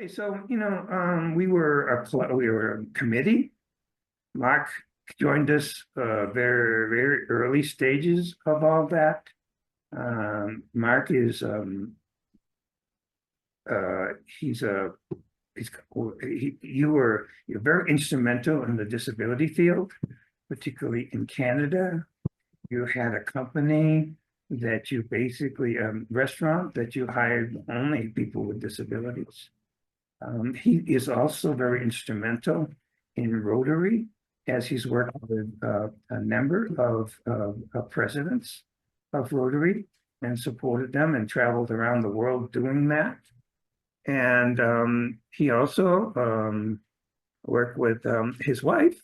Okay, so we were a committee. Mark joined us very very early stages of all that. Mark is you're very instrumental in the disability field, particularly in Canada. You had a company that you basically restaurant that you hired only people with disabilities. He is also very instrumental in Rotary, as he's worked with a number of presidents of Rotary and supported them and traveled around the world doing that. And he also worked with his wife,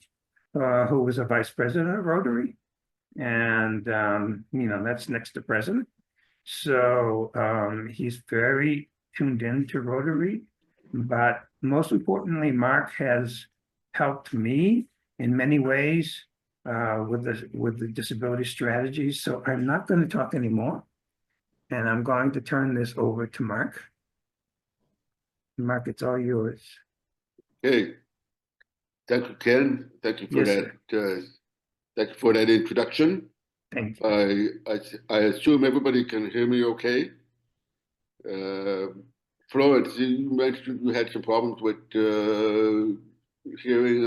who was a vice president of Rotary. And, that's next to president. So he's very tuned into Rotary. But most importantly, Mark has helped me in many ways with the disability strategies. So I'm not going to talk anymore. And I'm going to turn this over to Mark. Mark, it's all yours. Hey, thank you, Ken. Thank you for Yes, that. Thank you for that introduction. Thank you. I assume everybody can hear me okay. Florence, you mentioned you had some problems with hearing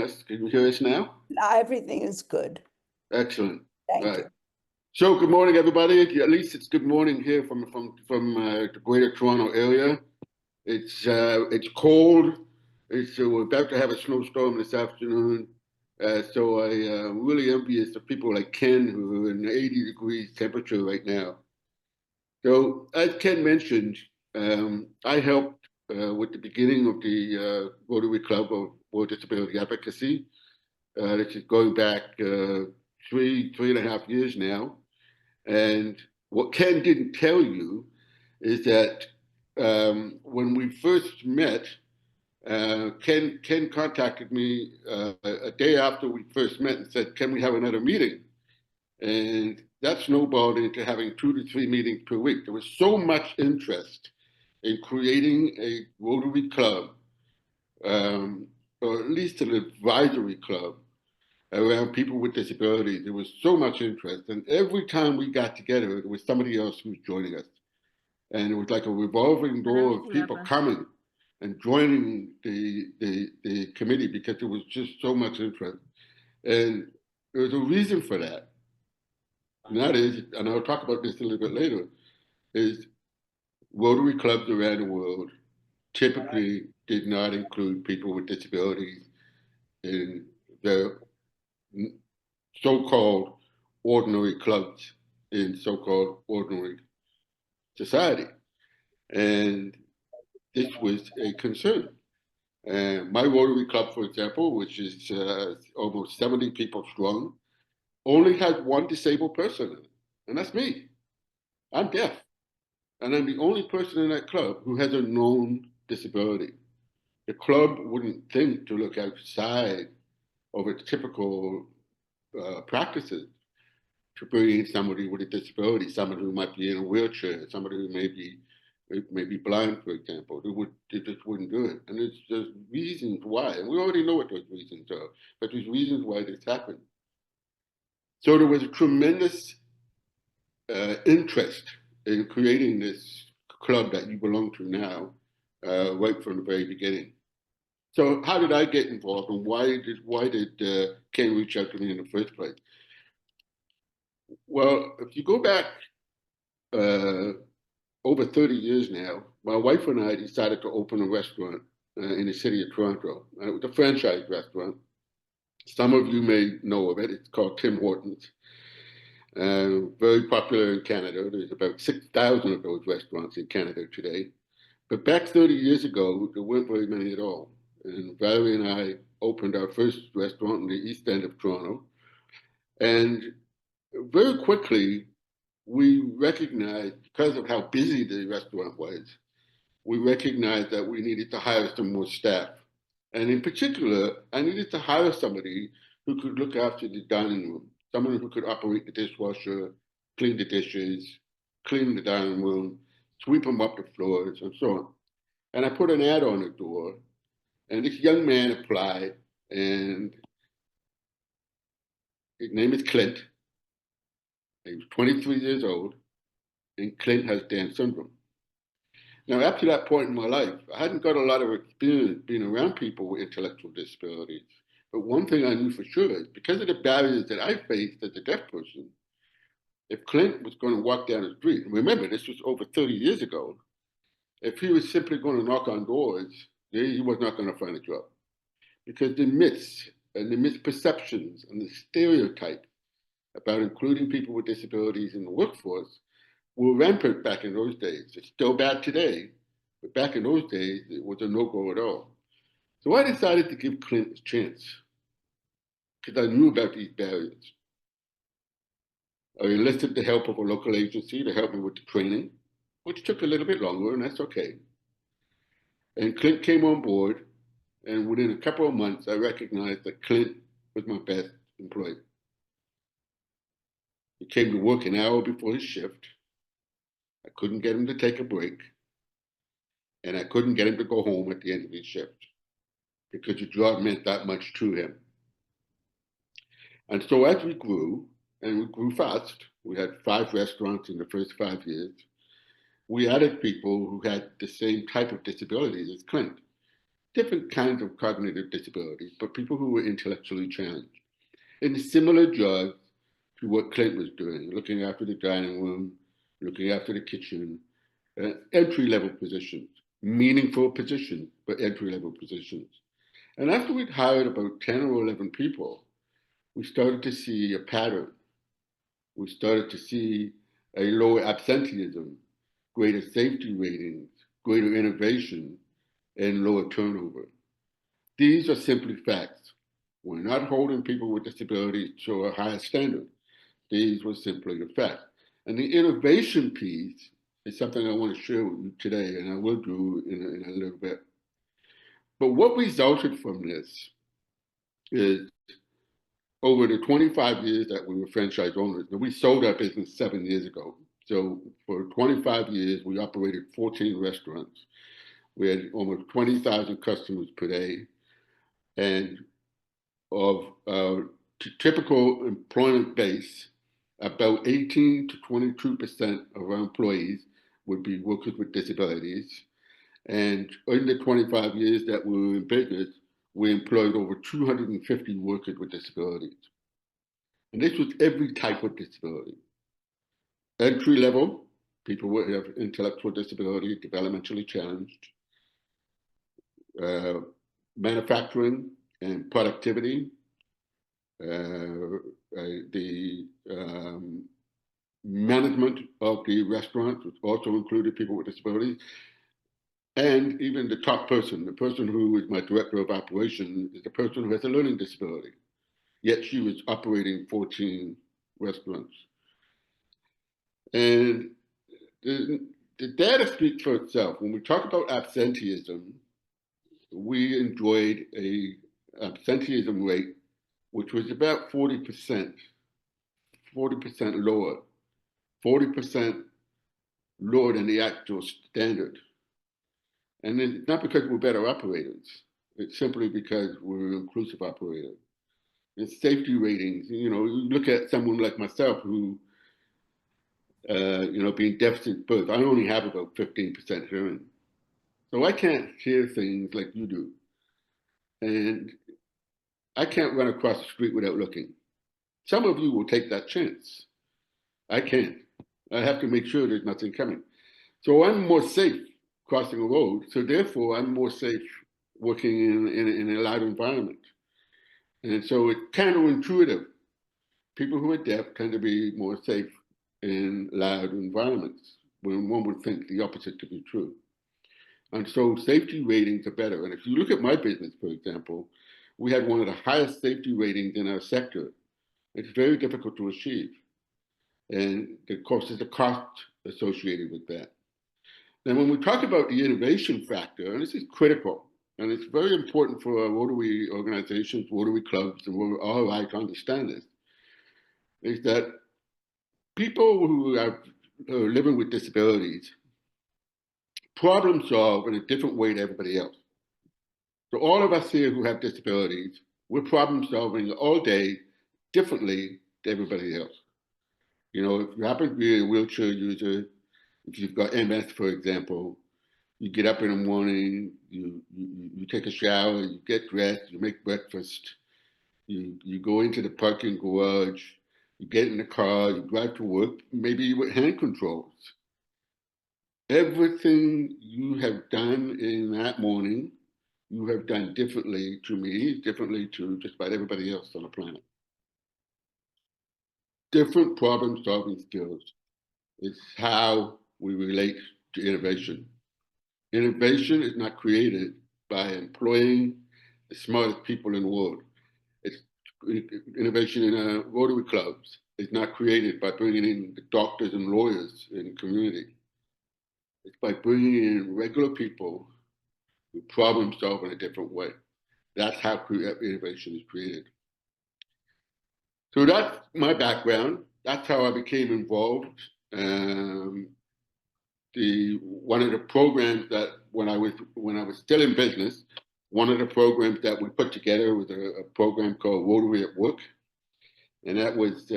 us. Can you hear us now? Everything is good. Excellent. Thank you. So good morning, everybody. At least it's good morning here from the Greater Toronto area. It's cold. We're about to have a snowstorm this afternoon. So I'm really envious of people like Ken who are in 80 degrees temperature right now. So as Ken mentioned, I helped with the beginning of the Rotary Club of World Disability Advocacy. This is going back 3.5 years now. And what Ken didn't tell you is that when we first met, Ken contacted me a day after we first met and said, "Can we have another meeting?" And that snowballed into having 2 to 3 meetings per week. There was so much interest in creating a Rotary club, or at least an advisory club around people with disabilities. There was so much interest, and every time we got together, there was somebody else who was joining us. And it was like a revolving door of people coming and joining the committee because there was just so much interest. And there was a reason for that. And that is, and I'll talk about this a little bit later, is Rotary clubs around the world typically did not include people with disabilities in their so-called ordinary clubs in so-called ordinary society. And this was a concern. And my Rotary Club, for example, which is almost 70 people strong, only has one disabled person in it, and that's me. I'm deaf, and I'm the only person in that club who has a known disability. The club wouldn't think to look outside of its typical practices to bring in somebody with a disability, somebody who might be in a wheelchair, somebody who may be blind, for example. They just wouldn't do it. And there's reasons why, and we already know what those reasons are, but there's reasons why this happened. So there was a tremendous interest in creating this club that you belong to now, right from the very beginning. So how did I get involved, and why did Ken reach out to me in the first place? Well, if you go back over 30 years now, my wife and I decided to open a restaurant in the city of Toronto. It was a franchise restaurant. Some of you may know of it. It's called Tim Hortons. Very popular in Canada. There's about 6,000 of those restaurants in Canada today. But back 30 years ago, there weren't very many at all. And Valerie and I opened our first restaurant in the east end of Toronto. And very quickly, we recognized, because of how busy the restaurant was, we recognized that we needed to hire some more staff. And in particular, I needed to hire somebody who could look after the dining room, someone who could operate the dishwasher, clean the dishes, clean the dining room, sweep them up the floors, and so on. And I put an ad on the door, and this young man applied, and his name is Clint. He was 23 years old, and Clint has Down syndrome. Now, up to that point in my life, I hadn't got a lot of experience being around people with intellectual disabilities. But one thing I knew for sure is because of the barriers that I faced as a deaf person, if Clint was going to walk down the street, and remember, this was over 30 years ago, if he was simply going to knock on doors, he was not going to find a job. Because the myths and the misperceptions and the stereotype about including people with disabilities in the workforce were rampant back in those days. It's still bad today, but back in those days, it was a no-go at all. So I decided to give Clint a chance because I knew about these barriers. I enlisted the help of a local agency to help me with the training, which took a little bit longer, and that's okay. And Clint came on board, and within a couple of months, I recognized that Clint was my best employee. He came to work an hour before his shift. I couldn't get him to take a break, and I couldn't get him to go home at the end of his shift because the job meant that much to him. And so as we grew, and we grew fast, we had 5 restaurants in the first 5 years, we added people who had the same type of disabilities as Clint. Different kinds of cognitive disabilities, but people who were intellectually challenged. In similar jobs to what Clint was doing, looking after the dining room, looking after the kitchen, entry-level positions, meaningful positions, but entry-level positions. And after we'd hired about 10 or 11 people, we started to see a pattern. We started to see a lower absenteeism, greater safety ratings, greater innovation, and lower turnover. These are simply facts. We're not holding people with disabilities to a higher standard. These were simply the facts. And the innovation piece is something I want to share with you today, and I will do in a little bit. But what resulted from this is over the 25 years that we were franchise owners, and we sold our business 7 years ago. So for 25 years, we operated 14 restaurants. We had almost 20,000 customers per day. And of typical employment base, about 18 to 22% of our employees would be workers with disabilities. And in the 25 years that we were in business, we employed over 250 workers with disabilities. And this was every type of disability. Entry level, people who have intellectual disability, developmentally challenged, manufacturing and productivity, the management of the restaurant, which also included people with disabilities, and even the top person, the person who is my director of operations, is the person who has a learning disability. Yet she was operating 14 restaurants. And the data speaks for itself. When we talk about absenteeism, we enjoyed a absenteeism rate which was about 40% lower, 40% lower than the actual standard. And it's not because we're better operators. It's simply because we're inclusive operators. It's safety ratings. You know, you look at someone like myself who, being deaf since birth, I only have about 15% hearing. So I can't hear things like you do. And I can't run across the street without looking. Some of you will take that chance. I can't. I have to make sure there's nothing coming. So I'm more safe crossing a road. So therefore, I'm more safe working in a loud environment. And so it's counterintuitive. People who are deaf tend to be more safe in loud environments, when one would think the opposite to be true. And so safety ratings are better. And if you look at my business, for example, we had one of the highest safety ratings in our sector. It's very difficult to achieve. And of course, there's a cost associated with that. Then when we talk about the innovation factor, and this is critical, and it's very important for our Rotary organizations, Rotary clubs, and we're all right to understand this, is that people who are living with disabilities problem solve in a different way to everybody else. So all of us here who have disabilities, we're problem solving all day differently to everybody else. You know, if you happen to be a wheelchair user, if you've got MS, for example, you get up in the morning, you take a shower, you get dressed, you make breakfast, you go into the parking garage, you get in the car, you drive to work, maybe with hand controls. Everything you have done in that morning, you have done differently to me, differently to just about everybody else on the planet. Different problem solving skills is how we relate to innovation. Innovation is not created by employing the smartest people in the world. It's innovation in Rotary clubs. It's not created by bringing in the doctors and lawyers in the community. It's by bringing in regular people who problem solve in a different way. That's how innovation is created. So that's my background. That's how I became involved. One of the programs that when I was still in business, one of the programs that we put together was a program called Rotary at Work, and that was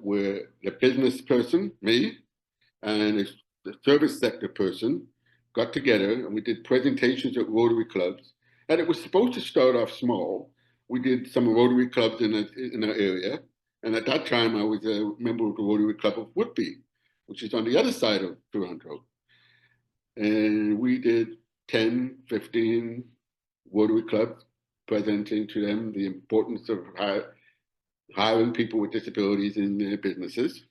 where the business person, me, and the service sector person got together, and we did presentations at Rotary clubs. And it was supposed to start off small. We did some Rotary clubs in our area, and at that time I was a member of the Rotary Club of Whitby, which is on the other side of Toronto. And we did 10, 15 Rotary clubs, presenting to them the importance of hiring people with disabilities in their businesses.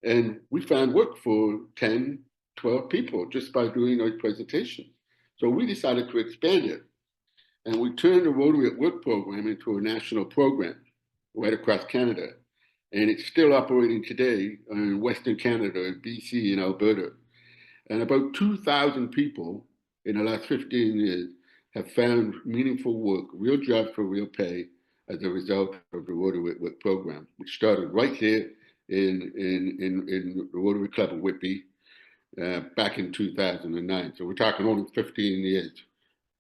And we found work for 10, 12 people just by doing those presentations. So we decided to expand it. And we turned the Rotary at Work program into a national program right across Canada. And it's still operating today in Western Canada, BC, and Alberta. And about 2,000 people in the last 15 years have found meaningful work, real jobs for real pay, as a result of the Rotary at Work program, which started right here in the Rotary Club of Whitby back in 2009. So we're talking only 15 years,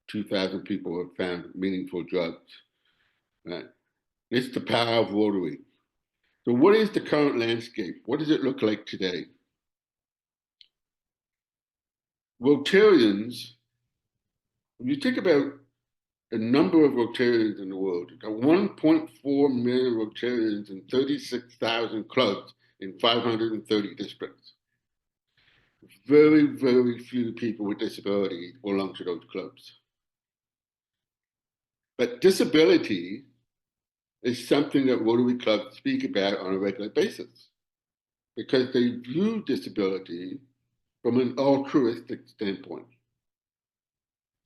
2,000 people have found meaningful jobs. It's the power of Rotary. So what is the current landscape? What does it look like today? Rotarians, when you think about the number of Rotarians in the world, you've got 1.4 million Rotarians in 36,000 clubs in 530 districts. Very, very few people with disability belong to those clubs. But disability is something that Rotary clubs speak about on a regular basis because they view disability from an altruistic standpoint.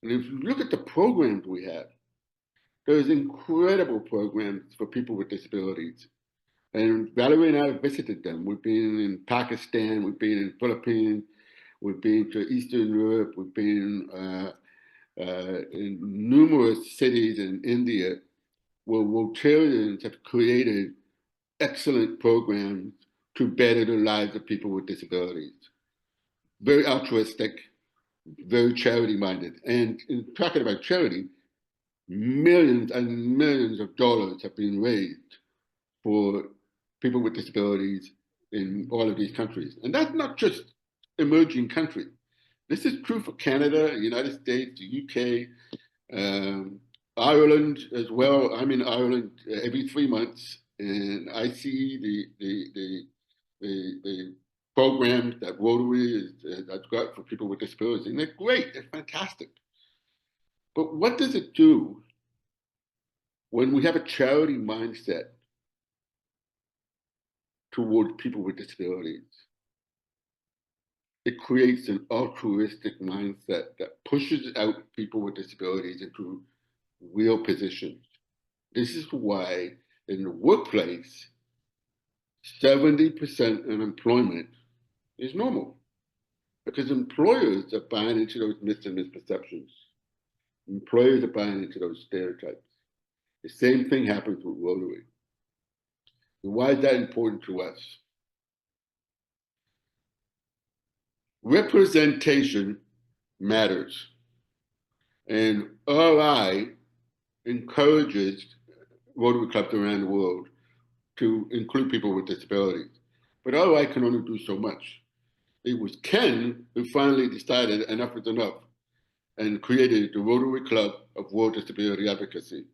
And if you look at the programs we have, there's incredible programs for people with disabilities. And Valerie and I have visited them. We've been in Pakistan, we've been in Philippines, we've been to Eastern Europe, we've been in numerous cities in India where Rotarians have created excellent programs to better the lives of people with disabilities. Very altruistic, very charity-minded. And in talking about charity, millions and millions of dollars have been raised for people with disabilities in all of these countries. And that's not just emerging countries. This is true for Canada, the United States, the UK, Ireland as well. I'm in Ireland every 3 months, and I see the programs that Rotary has got for people with disabilities, and they're great, they're fantastic. But what does it do when we have a charity mindset toward people with disabilities? It creates an altruistic mindset that pushes out people with disabilities into real positions. This is why in the workplace, 70% unemployment is normal, because employers are buying into those myths and misperceptions. Employers are buying into those stereotypes. The same thing happens with Rotary. And why is that important to us? representation matters. And RI encourages Rotary clubs around the world to include people with disabilities. But RI can only do so much. It was Ken who finally decided enough is enough and created the Rotary Club of World Disability Advocacy.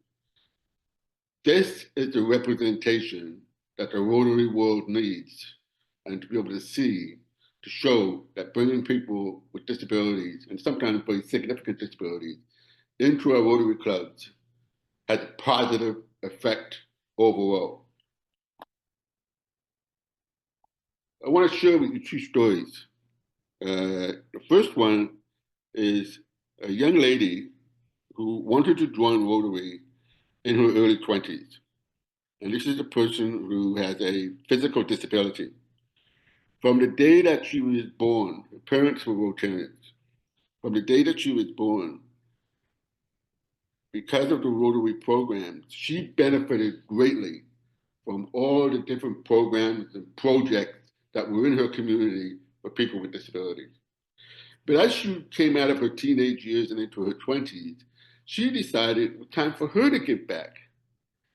This is the representation that the Rotary world needs, and to be able to see, to show that bringing people with disabilities, and sometimes very significant disabilities, into our Rotary clubs has a positive effect overall. I want to share with you two stories. The first one is a young lady who wanted to join Rotary in her early 20s. And this is a person who has a physical disability. From the day that she was born, her parents were Rotarians. From the day that she was born, because of the Rotary programs, she benefited greatly from all the different programs and projects that were in her community for people with disabilities. But as she came out of her teenage years and into her 20s, she decided it was time for her to give back.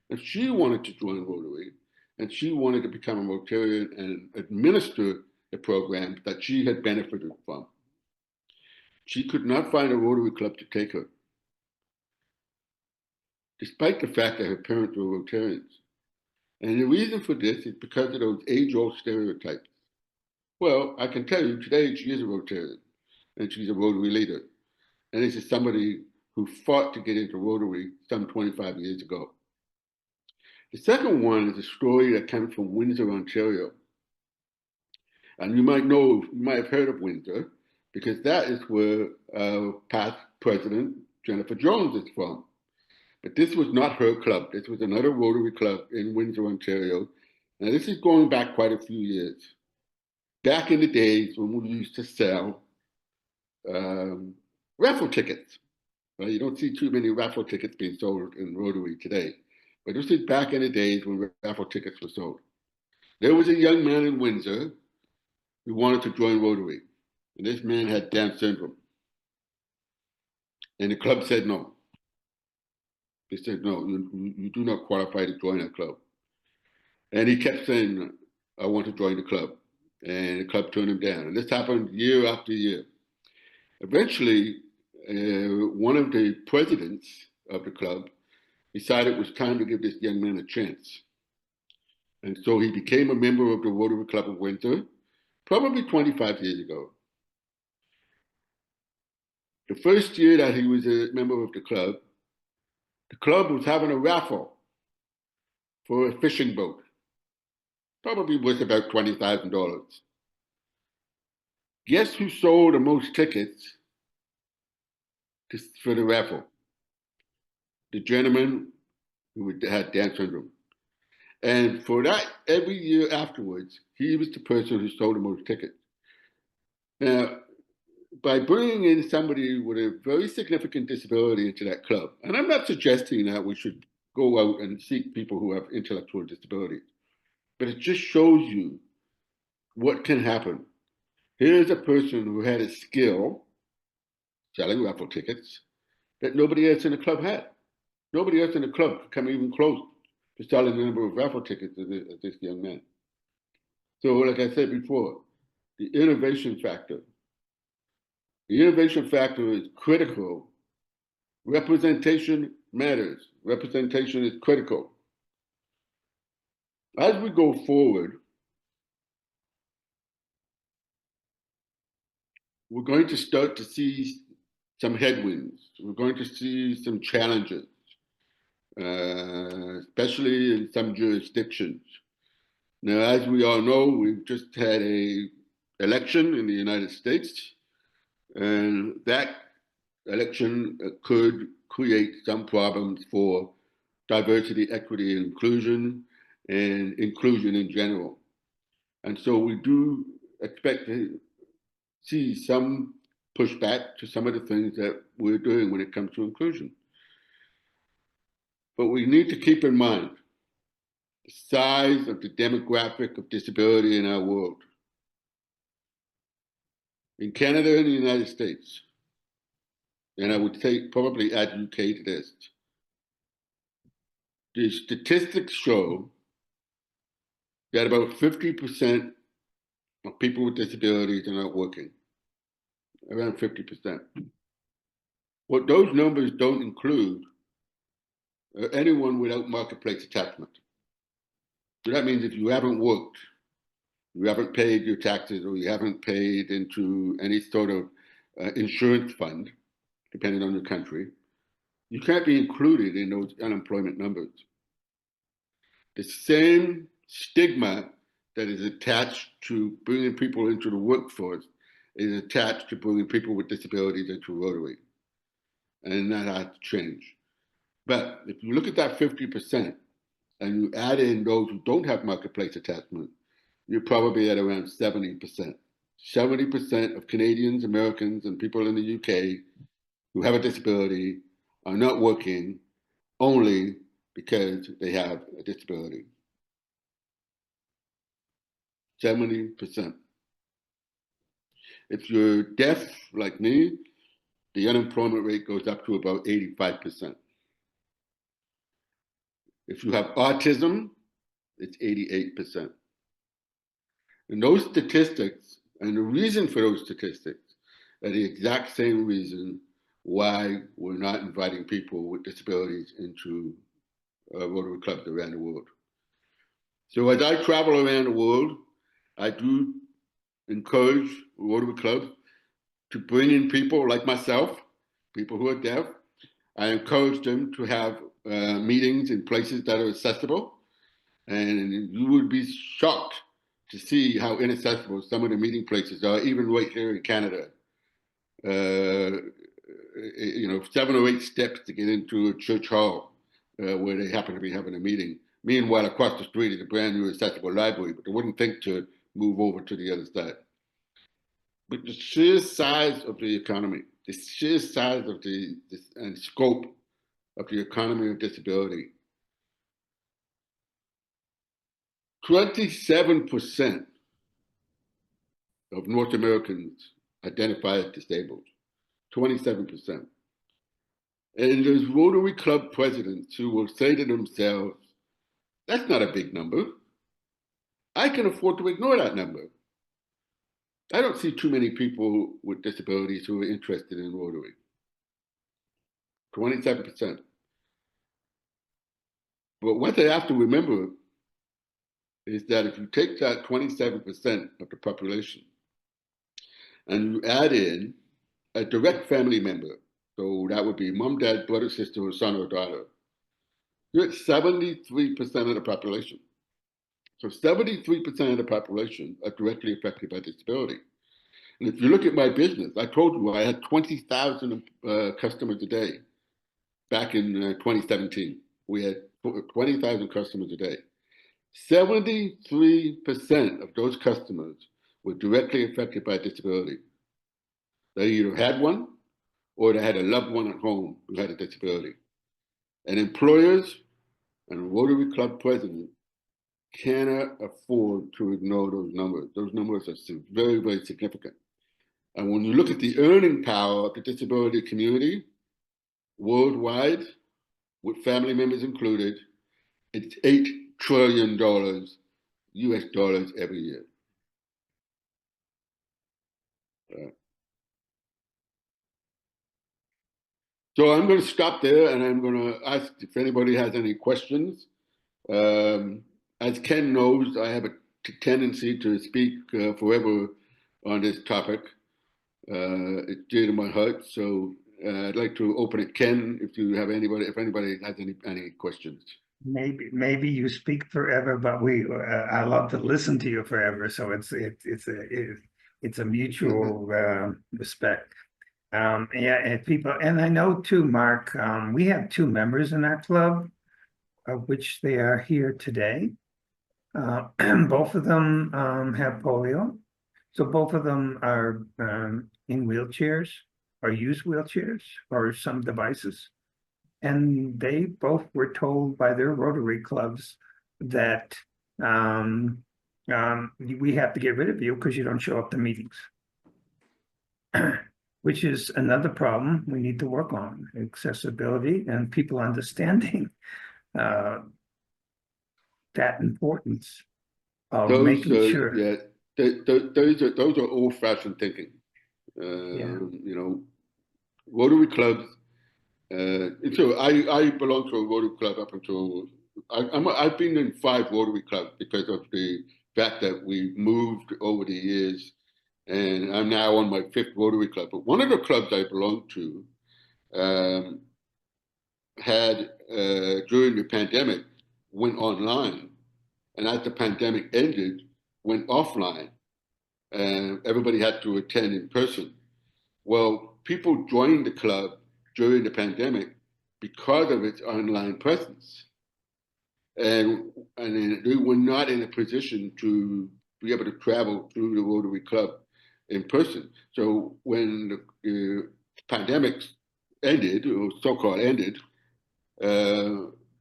And she wanted to join Rotary, and she wanted to become a Rotarian and administer the programs that she had benefited from. She could not find a Rotary club to take her, despite the fact that her parents were Rotarians. And the reason for this is because of those age-old stereotypes. Well, I can tell you today she is a Rotarian, and she's a Rotary leader. And this is somebody who fought to get into Rotary some 25 years ago. The second one is a story that comes from Windsor, Ontario. And you might have heard of Windsor, because that is where past President Jennifer Jones is from. But this was not her club. This was another Rotary club in Windsor, Ontario. Now this is going back quite a few years. Back in the days when we used to sell raffle tickets. Well, you don't see too many raffle tickets being sold in Rotary today. But this is back in the days when raffle tickets were sold. There was a young man in Windsor who wanted to join Rotary. And this man had Down syndrome. And the club said no. They said, no, you do not qualify to join our club. And he kept saying, I want to join the club. And the club turned him down. And this happened year after year. Eventually, one of the presidents of the club decided it was time to give this young man a chance. And so he became a member of the Rotary Club of Windsor, probably 25 years ago. The first year that he was a member of the club was having a raffle for a fishing boat, probably worth about $20,000. Guess who sold the most tickets for the raffle? The gentleman who had Down syndrome. And for that, every year afterwards, he was the person who sold the most tickets. Now, by bringing in somebody with a very significant disability into that club, and I'm not suggesting that we should go out and seek people who have intellectual disabilities, but it just shows you what can happen. Here's a person who had a skill selling raffle tickets that nobody else in the club had. Nobody else in the club could come even close to selling the number of raffle tickets as this young man. So like I said before, the innovation factor. The innovation factor is critical. Representation matters. Representation is critical. As we go forward, we're going to start to see some headwinds. We're going to see some challenges, especially in some jurisdictions. Now, as we all know, we've just had an election in the United States, and that election could create some problems for diversity, equity, and inclusion in general. And so we do expect to see some pushback to some of the things that we're doing when it comes to inclusion. But we need to keep in mind the size of the demographic of disability in our world. In Canada and the United States, and I would say probably add UK to this, the statistics show that about 50% of people with disabilities are not working, around 50%. What those numbers don't include are anyone without marketplace attachment. So that means if you haven't worked, you haven't paid your taxes, or you haven't paid into any sort of insurance fund, depending on your country, you can't be included in those unemployment numbers. The same stigma that is attached to bringing people into the workforce is attached to bringing people with disabilities into Rotary. And that has to change. But if you look at that 50% and you add in those who don't have marketplace attachment, you're probably at around 70%. 70% of Canadians, Americans, and people in the UK who have a disability are not working only because they have a disability. 70%. If you're deaf like me, the unemployment rate goes up to about 85%. If you have autism, it's 88%. And those statistics, and the reason for those statistics, are the exact same reason why we're not inviting people with disabilities into Rotary clubs around the world. So as I travel around the world, I do encourage Rotary clubs to bring in people like myself, people who are deaf. I encourage them to have meetings in places that are accessible. And you would be shocked to see how inaccessible some of the meeting places are, even right here in Canada. 7 or 8 steps to get into a church hall where they happen to be having a meeting. Meanwhile, across the street is a brand new accessible library, but they wouldn't think to move over to the other side. But the sheer size of the economy, the sheer size of and scope of the economy of disability, 27% of North Americans identify as disabled, 27%. And there's Rotary Club presidents who will say to themselves, that's not a big number. I can afford to ignore that number. I don't see too many people with disabilities who are interested in Rotary. 27%. But what they have to remember is that if you take that 27% of the population and you add in a direct family member, so that would be mom, dad, brother, sister, or son or daughter, you're at 73% of the population. So 73% of the population are directly affected by disability. And if you look at my business, I told you I had 20,000 customers a day back in 2017. We had 20,000 customers a day. 73% of those customers were directly affected by disability. They either had one or they had a loved one at home who had a disability. And employers and Rotary Club presidents cannot afford to ignore those numbers. Those numbers are very, very significant. And when you look at the earning power of the disability community worldwide, with family members included, it's $8 trillion US dollars every year. So I'm going to stop there, and I'm going to ask if anybody has any questions. As Ken knows, I have a tendency to speak forever on this topic. It's dear to my heart, so I'd like to open it. Ken, if anybody has any questions. Maybe you speak forever, but I love to listen to you forever. So it's a mutual respect. And people, and I know too, Mark, we have 2 members in our club, of which they are here today. Both of them have polio. So both of them are in wheelchairs or use wheelchairs or some devices. And they both were told by their Rotary clubs that we have to get rid of you because you don't show up to meetings. which is another problem we need to work on, accessibility and people understanding uh, that importance of making sure. Yeah, those are old-fashioned thinking. Yeah. You know, Rotary clubs. And so I belong to a Rotary club up until I've been in 5 Rotary clubs because of the fact that we moved over the years, and I'm now on my 5th Rotary club. But one of the clubs I belong to had during the pandemic went online, and as the pandemic ended, went offline, and everybody had to attend in person. Well, people joined the club during the pandemic because of its online presence. And they were not in a position to be able to travel through the Rotary Club in person. So when the pandemic ended, or so-called ended,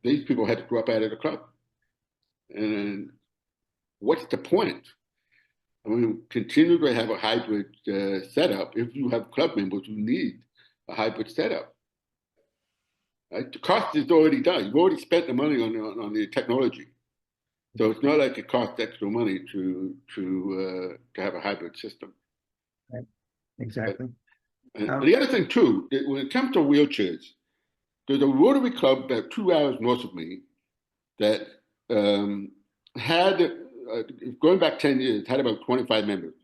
these people had to drop out of the club. And what's the point? I mean, continue to have a hybrid setup if you have club members who need a hybrid setup. Right? The cost is already done. You've already spent the money on the technology, so it's not like it costs extra money to have a hybrid system. Right. Exactly. The other thing too, when it comes to wheelchairs, there's a Rotary Club about 2 hours north of me that had, going back 10 years, had about 25 members.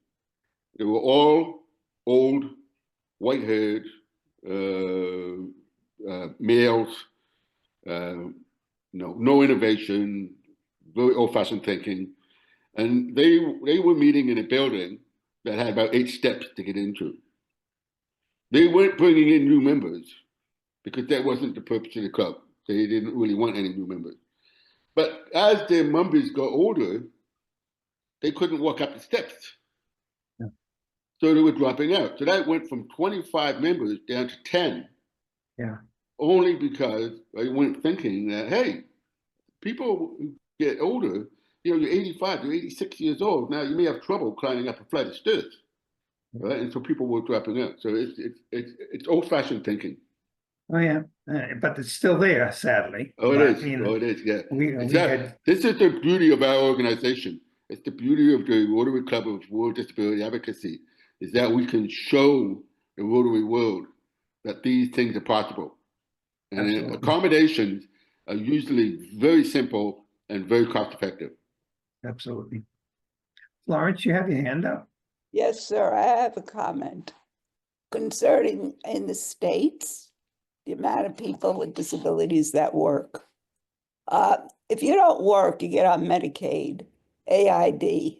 They were all old, white-haired males, no innovation, very old-fashioned thinking, and they were meeting in a building that had about 8 steps to get into. They weren't bringing in new members because that wasn't the purpose of the club. They didn't really want any new members. But as their members got older, they couldn't walk up the steps. Yeah. So they were dropping out. So that went from 25 members down to 10. Yeah. Only because they weren't thinking that, hey, people get older, you're 85, you're 86 years old. Now you may have trouble climbing up a flight of stairs. Right? And so people were dropping out. So it's old-fashioned thinking. Oh, yeah. But it's still there, sadly. Oh, but, it is. You know, Oh, it is. Yeah. had. This is the beauty of our organization. It's the beauty of the Rotary Club of World Disability Advocacy, is that we can show the Rotary world that these things are possible. And Absolutely. accommodations are usually very simple and very cost effective. Absolutely. Florence, you have your hand up. Yes, sir. I have a comment concerning in the States, the amount of people with disabilities that work. If you don't work, you get on Medicaid, AID.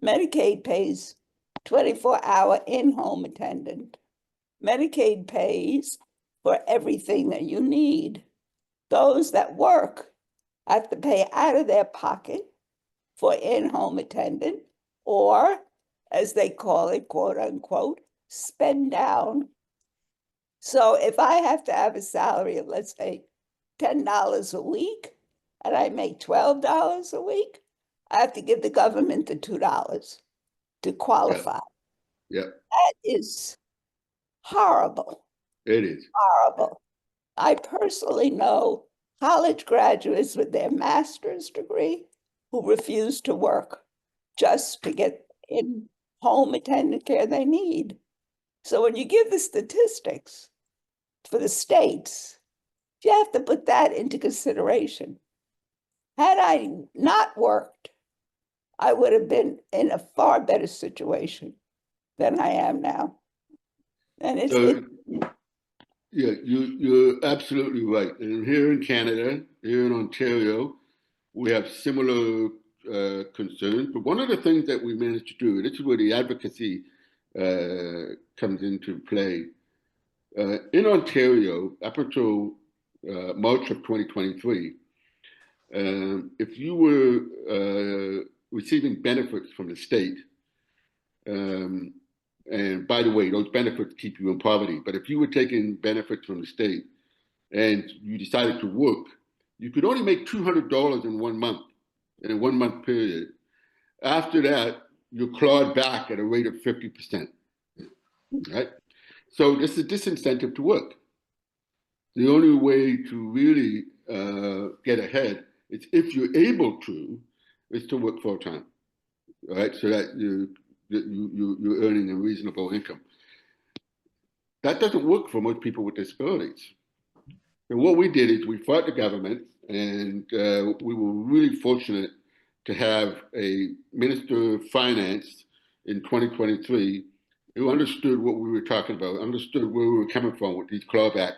Medicaid pays 24-hour in-home attendant. Medicaid pays for everything that you need. Those that work have to pay out of their pocket for in-home attendant, or as they call it, quote unquote, spend down. So if I have to have a salary of, let's say, $10 a week, and I make $12 a week, I have to give the government the $2 to qualify. Yeah. That is horrible. It is. Horrible. I personally know college graduates with their master's degree who refuse to work just to get in home attendant care they need. So when you give the statistics for the states, you have to put that into consideration. Had I not worked, I would have been in a far better situation than I am now. And yeah, you're absolutely right. And here in Canada, here in Ontario, we have similar concerns. But one of the things that we managed to do, this is where the advocacy comes into play. In Ontario, up until March of 2023, if you were receiving benefits from the state, and by the way, those benefits keep you in poverty, but if you were taking benefits from the state and you decided to work, you could only make $200 in 1 month, in a 1 month period. After that, you're clawed back at a rate of 50%. right? So this is a disincentive to work. The only way to really get ahead is if you're able to, is to work full time, right? So that you're earning a reasonable income. That doesn't work for most people with disabilities. And what we did is we fought the government, and we were really fortunate to have a Minister of Finance in 2023 who understood what we were talking about, understood where we were coming from with these clawbacks,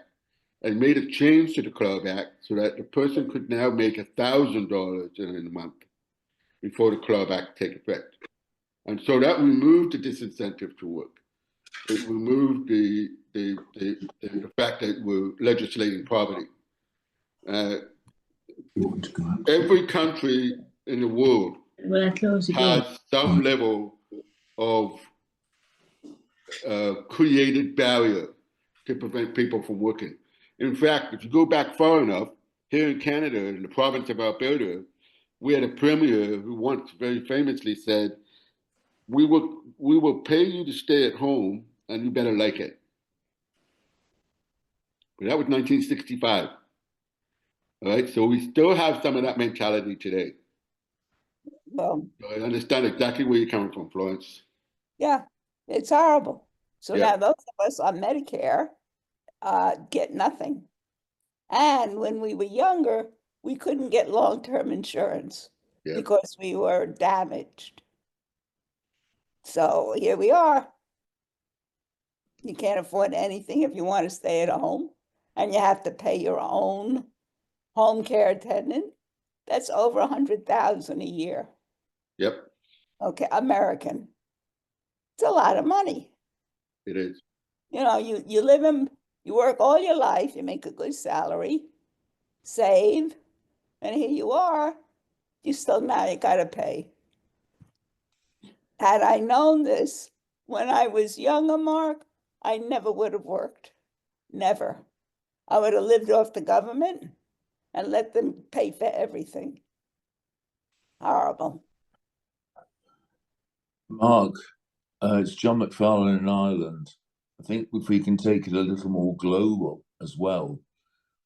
and made a change to the clawback so that the person could now make $1,000 in a month before the clawback take effect. And so that removed the disincentive to work. It removed the fact that we're legislating poverty. Every country in the world has some level of created barrier to prevent people from working. In fact, if you go back far enough, here in Canada, in the province of Alberta, we had a premier who once very famously said, we will pay you to stay at home and you better like it. But that was 1965. All right, so we still have some of that mentality today. Well, So I understand exactly where you're coming from, Florence. yeah, it's horrible. So Yeah. now those of us on Medicare get nothing. And when we were younger, we couldn't get long-term insurance Yeah. because we were damaged. So here we are. You can't afford anything if you want to stay at home, and you have to pay your own home care attendant. That's over $100,000 a year. Yep, Okay, American. It's a lot of money. it is. You know, you work all your life, you make a good salary, save, and here you are. You still now you gotta pay. Had I known this when I was younger, Mark, I never would have worked. Never. I would have lived off the government and let them pay for everything. Horrible. Mark, it's John McFarlane in Ireland. I think if we can take it a little more global as well,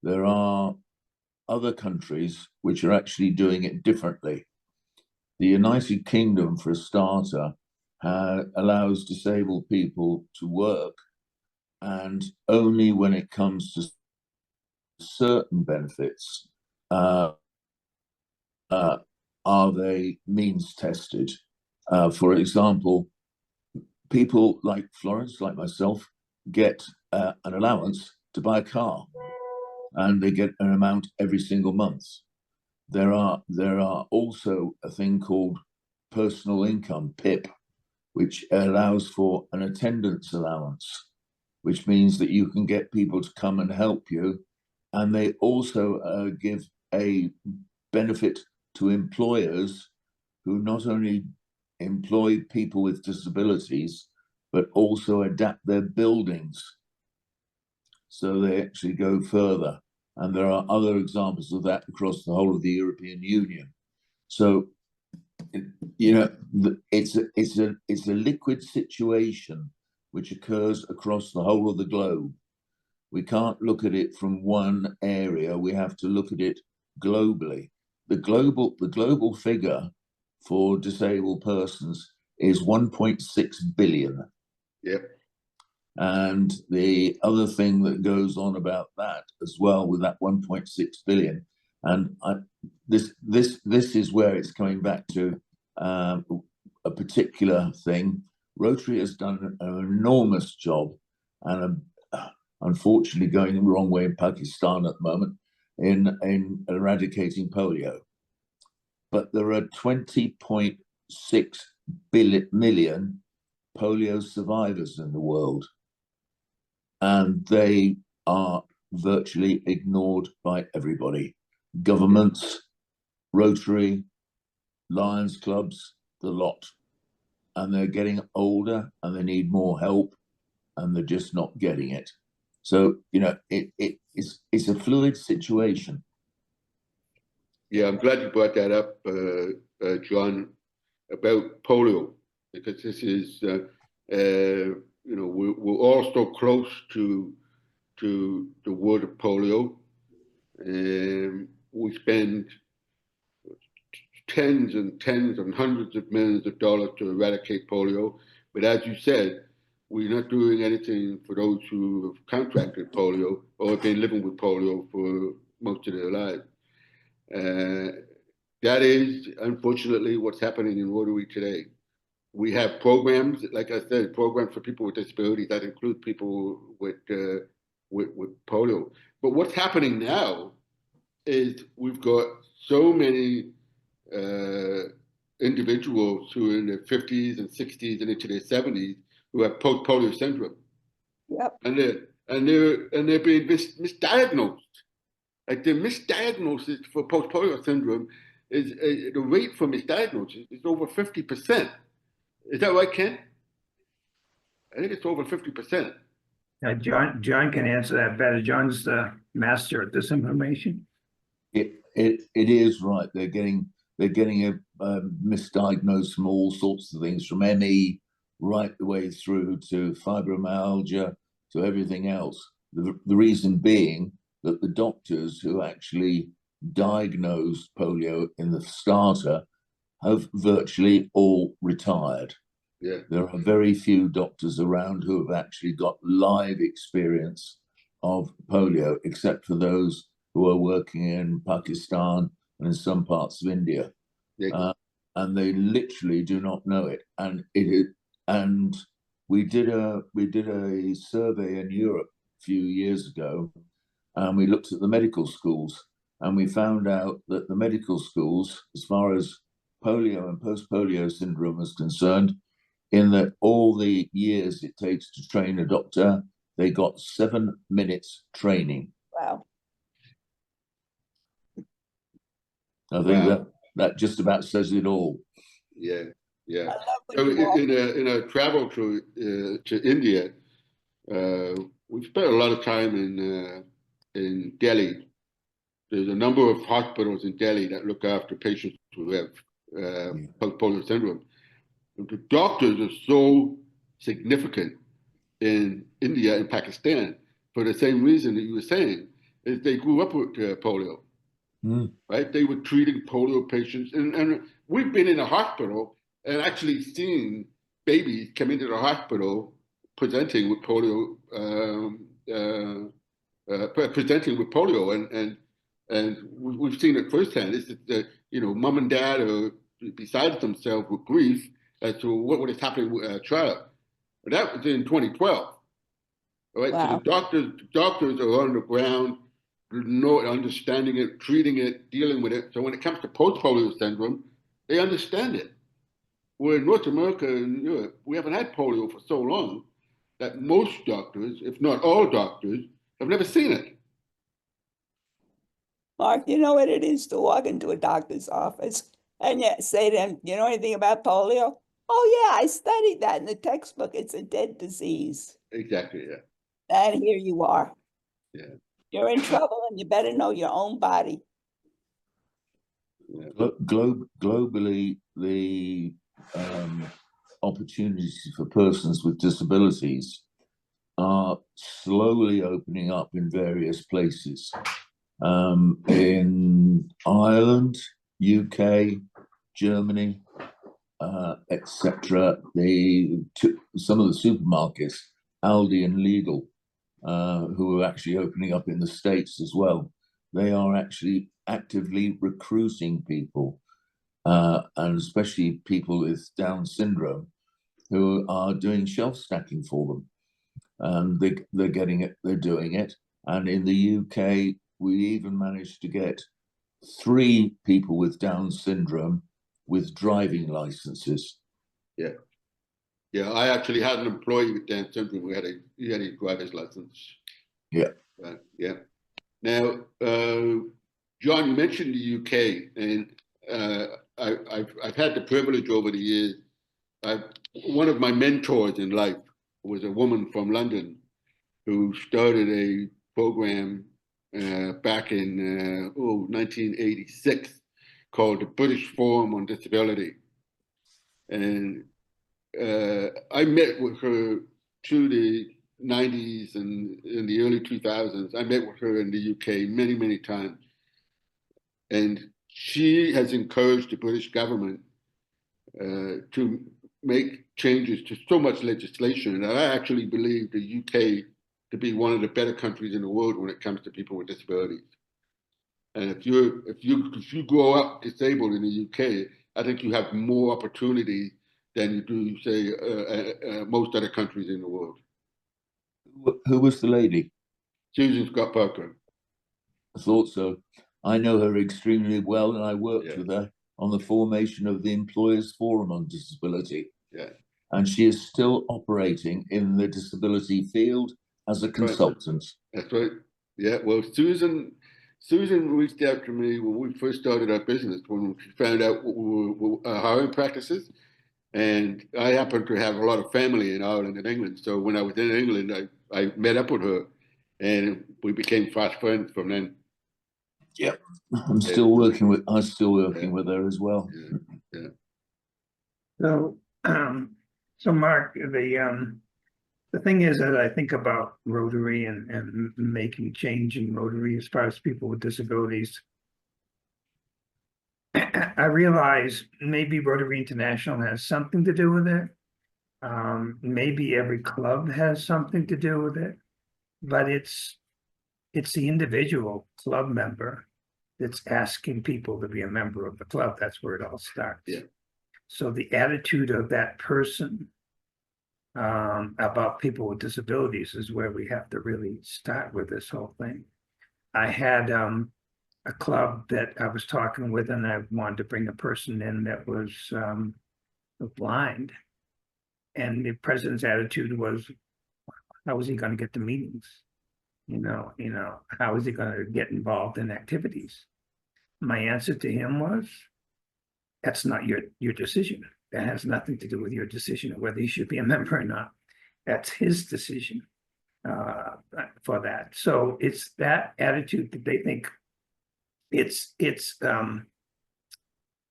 there are other countries which are actually doing it differently. The United Kingdom, for a starter, allows disabled people to work, and only when it comes to certain benefits are they means tested. For example, people like Florence, like myself, get an allowance to buy a car, and they get an amount every single month. There are also a thing called personal income, PIP, which allows for an attendance allowance, which means that you can get people to come and help you. And they also give a benefit to employers who not only employ people with disabilities, but also adapt their buildings. So they actually go further. And there are other examples of that across the whole of the European Union. So, you know, it's a liquid situation which occurs across the whole of the globe. We can't look at it from one area. We have to look at it globally. The global figure for disabled persons is 1.6 billion. Yep. And the other thing that goes on about that as well, with that 1.6 billion, and this is where it's coming back to a particular thing. Rotary has done an enormous job, and unfortunately going the wrong way in Pakistan at the moment in eradicating polio. But there are 20.6 million polio survivors in the world, and they are virtually ignored by everybody. Governments, Rotary, Lions clubs, the lot. And they're getting older and they need more help, and they're just not getting it. So, you know, it's a fluid situation. Yeah, I'm glad you brought that up, John, about polio, because this is we're all so close to the word of polio, and we spend tens and hundreds of millions of dollars to eradicate polio. But as you said, we're not doing anything for those who have contracted polio or have been living with polio for most of their lives. That is, unfortunately, what's happening in Rotary today. We have programs, like I said, programs for people with disabilities that include people with polio. But what's happening now is we've got so many individuals who are in their 50s and 60s and into their 70s who have post-polio syndrome. Yep. And they're being misdiagnosed. Like the misdiagnosis for post-polio syndrome is the rate for misdiagnosis is over 50%. Is that right, Ken? I think it's over 50%. John can answer that better. John's the master at this information. It is right. They're getting misdiagnosed from all sorts of things, from ME right the way through to fibromyalgia to everything else. The reason being that the doctors who actually diagnosed polio in the starter have virtually all retired. Yeah. There are very few doctors around who have actually got live experience of polio, except for those who are working in Pakistan and in some parts of India. Yeah. And they literally do not know it. And we did a survey in Europe a few years ago, and we looked at the medical schools, and we found out that the medical schools, as far as polio and post-polio syndrome is concerned, in that all the years it takes to train a doctor, they got 7 minutes training. Wow. I think that just about says it all. Yeah, yeah. I love when So you in a travel to India, we spent a lot of time in Delhi. There's a number of hospitals in Delhi that look after patients who have post-polio syndrome. The doctors are so significant in India and Pakistan for the same reason that you were saying, is they grew up with polio, right? They were treating polio patients, and we've been in a hospital and actually seen babies come into the hospital presenting with polio, and we've seen it firsthand. It's that mom and dad are beside themselves with grief as to what is happening with a child. But that was in 2012. All right, Wow. so the doctors are on the ground, understanding it, treating it, dealing with it. So when it comes to post-polio syndrome, they understand it. Where in North America and Europe, we haven't had polio for so long that most doctors, if not all doctors, have never seen it. Mark, you know what it is to walk into a doctor's office and you say to them, you know anything about polio? Oh yeah, I studied that in the textbook. It's a dead disease. Exactly, yeah. And here you are. Yeah. You're in trouble and you better know your own body. Yeah. Globally, the opportunities for persons with disabilities are slowly opening up in various places. In Ireland, UK, Germany, etc. Some of the supermarkets, Aldi and Lidl, who are actually opening up in the States as well, they are actually actively recruiting people, and especially people with Down syndrome, who are doing shelf stacking for them. They're getting it, they're doing it. And in the UK, we even managed to get 3 people with Down syndrome with driving licenses. Yeah. Yeah, I actually had an employee with Down syndrome. He had a driver's license. Yeah. Yeah. Now, John, you mentioned the UK, and I've had the privilege over the years. One of my mentors in life was a woman from London who started a program back in 1986 called the British Forum on Disability. And I met with her through the 90s and in the early 2000s, I met with her in the UK many, many times. And she has encouraged the British government to make changes to so much legislation. And I actually believe the UK to be one of the better countries in the world when it comes to people with disabilities. And if you grow up disabled in the UK, I think you have more opportunity than you do, say, most other countries in the world. Who was the lady? Susan Scott Parker. I thought so. I know her extremely well, and I worked Yeah. with her on the formation of the Employers Forum on Disability. Yeah. And she is still operating in the disability field as a consultant. That's right. Yeah. Well, Susan reached out to me when we first started our business, when she found out what we were hiring practices. And I happen to have a lot of family in Ireland and England. So when I was in England, I met up with her and we became fast friends from then. Yep. I'm still working with with her as well. Yeah. Yeah. So Mark, the thing is that I think about Rotary and making change in Rotary as far as people with disabilities. I realize maybe Rotary International has something to do with it. Maybe every club has something to do with it, but it's the individual club member that's asking people to be a member of the club. That's where it all starts. Yeah. So the attitude of that person about people with disabilities is where we have to really start with this whole thing. I had a club that I was talking with, and I wanted to bring a person in that was blind. And the president's attitude was, how is he going to get to meetings? You know, how is he going to get involved in activities? My answer to him was, that's not your decision. That has nothing to do with your decision of whether he should be a member or not. That's his decision for that. So it's that attitude that they think it's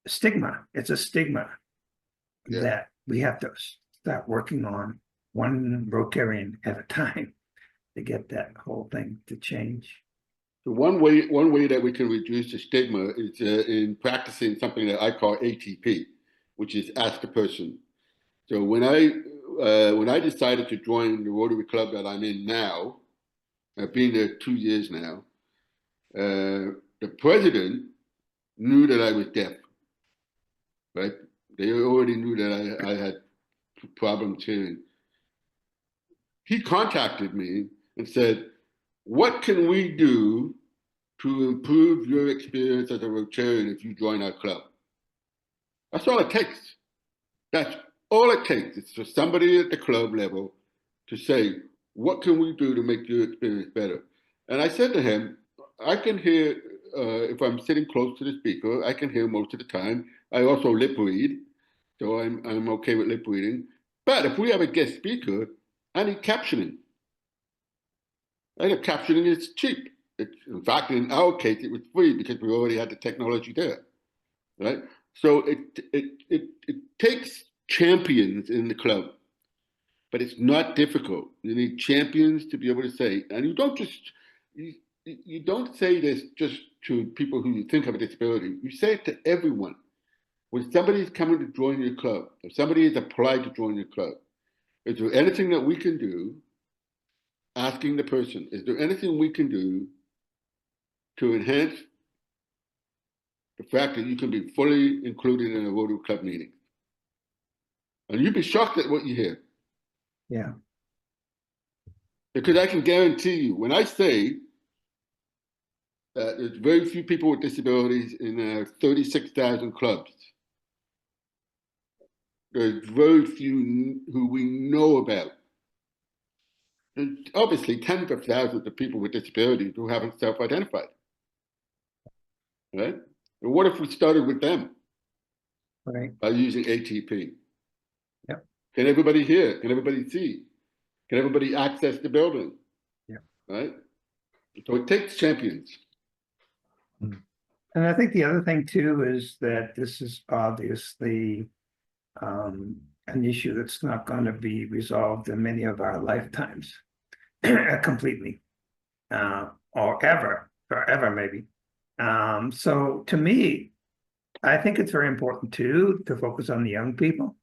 stigma. It's a stigma that we have to start working on one Rotarian at a time to get that whole thing to change. So one way that we can reduce the stigma is in practicing something that I call ATP, which is ask the person. So when I decided to join the Rotary Club that I'm in now, I've been there 2 years now. The president knew that I was deaf, right? They already knew that I had problems hearing. He contacted me and said, what can we do to improve your experience as a Rotarian if you join our club? That's all it takes. That's all it takes. It's for somebody at the club level to say, what can we do to make your experience better? And I said to him, I can hear, if I'm sitting close to the speaker, I can hear most of the time. I also lip read, so I'm okay with lip reading. But if we have a guest speaker, I need captioning. And captioning is cheap. In fact, in our case, it was free because we already had the technology there, right? So it takes champions in the club, but it's not difficult. You need champions to be able to say, and you don't say this just to people who think have a disability. You say it to everyone. When somebody is coming to join your club, if somebody has applied to join your club, is there anything that we can do? Asking the person, is there anything we can do to enhance the fact that you can be fully included in a Rotary Club meeting? And you'd be shocked at what you hear. Yeah. Because I can guarantee you, when I say that there's very few people with disabilities in 36,000 clubs, there's very few who we know about. There's obviously tens of thousands of people with disabilities who haven't self-identified, right? And what if we started with them? Right. By using ATP? Yep. Can everybody hear? Can everybody see? Can everybody access the building? Yeah. Right? So it takes champions. And I think the other thing too is that this is obviously an issue that's not going to be resolved in many of our lifetimes completely, or ever, forever maybe. So to me, I think it's very important too to focus on the young people,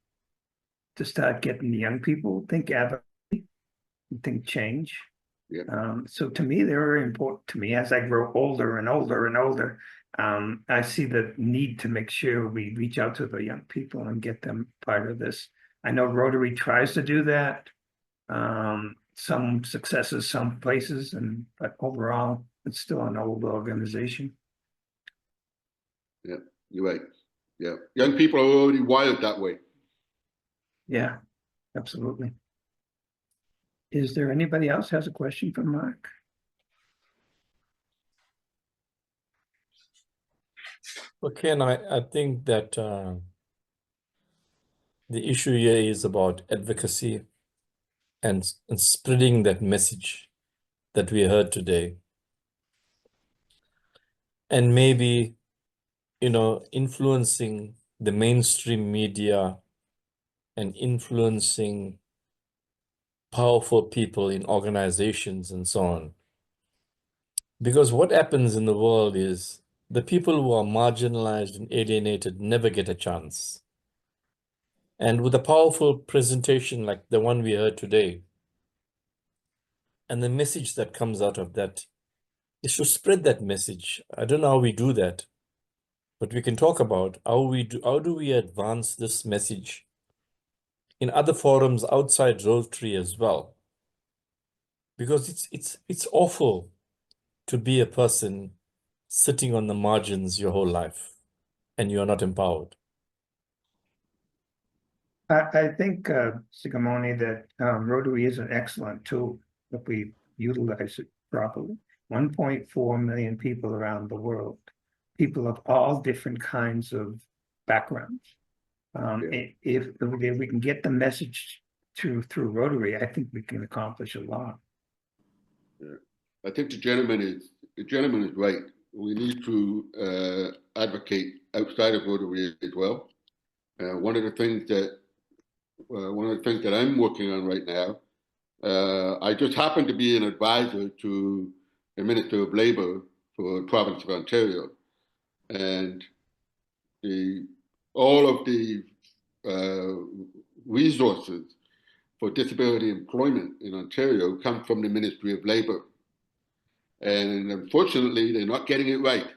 to start getting the young people think advocacy, think change. Yeah. So to me, they're very important to me as I grow older and older and older. I see the need to make sure we reach out to the young people and get them part of this. I know Rotary tries to do that. Some successes, some places, but overall, it's still an old organization. Yeah, you're right. Yeah, young people are already wired that way. Yeah, absolutely. Is there anybody else has a question for Mark? Well, Ken, I think that the issue here is about advocacy and spreading that message that we heard today. And maybe, influencing the mainstream media and influencing powerful people in organizations and so on. Because what happens in the world is the people who are marginalized and alienated never get a chance. And with a powerful presentation like the one we heard today, and the message that comes out of that is to spread that message. I don't know how we do that, but we can talk about how do we advance this message in other forums outside Rotary as well. Because it's awful to be a person sitting on the margins your whole life and you're not empowered. I think, Sigamoni, that Rotary is an excellent tool if we utilize it properly. 1.4 million people around the world, people of all different kinds of backgrounds. If we can get the message through Rotary, I think we can accomplish a lot. Yeah. I think the gentleman is right. We need to advocate outside of Rotary as well. One of the things that I'm working on right now, I just happen to be an advisor to the Minister of Labour for the province of Ontario, and all of the resources for disability employment in Ontario come from the Ministry of Labour. And unfortunately, they're not getting it right.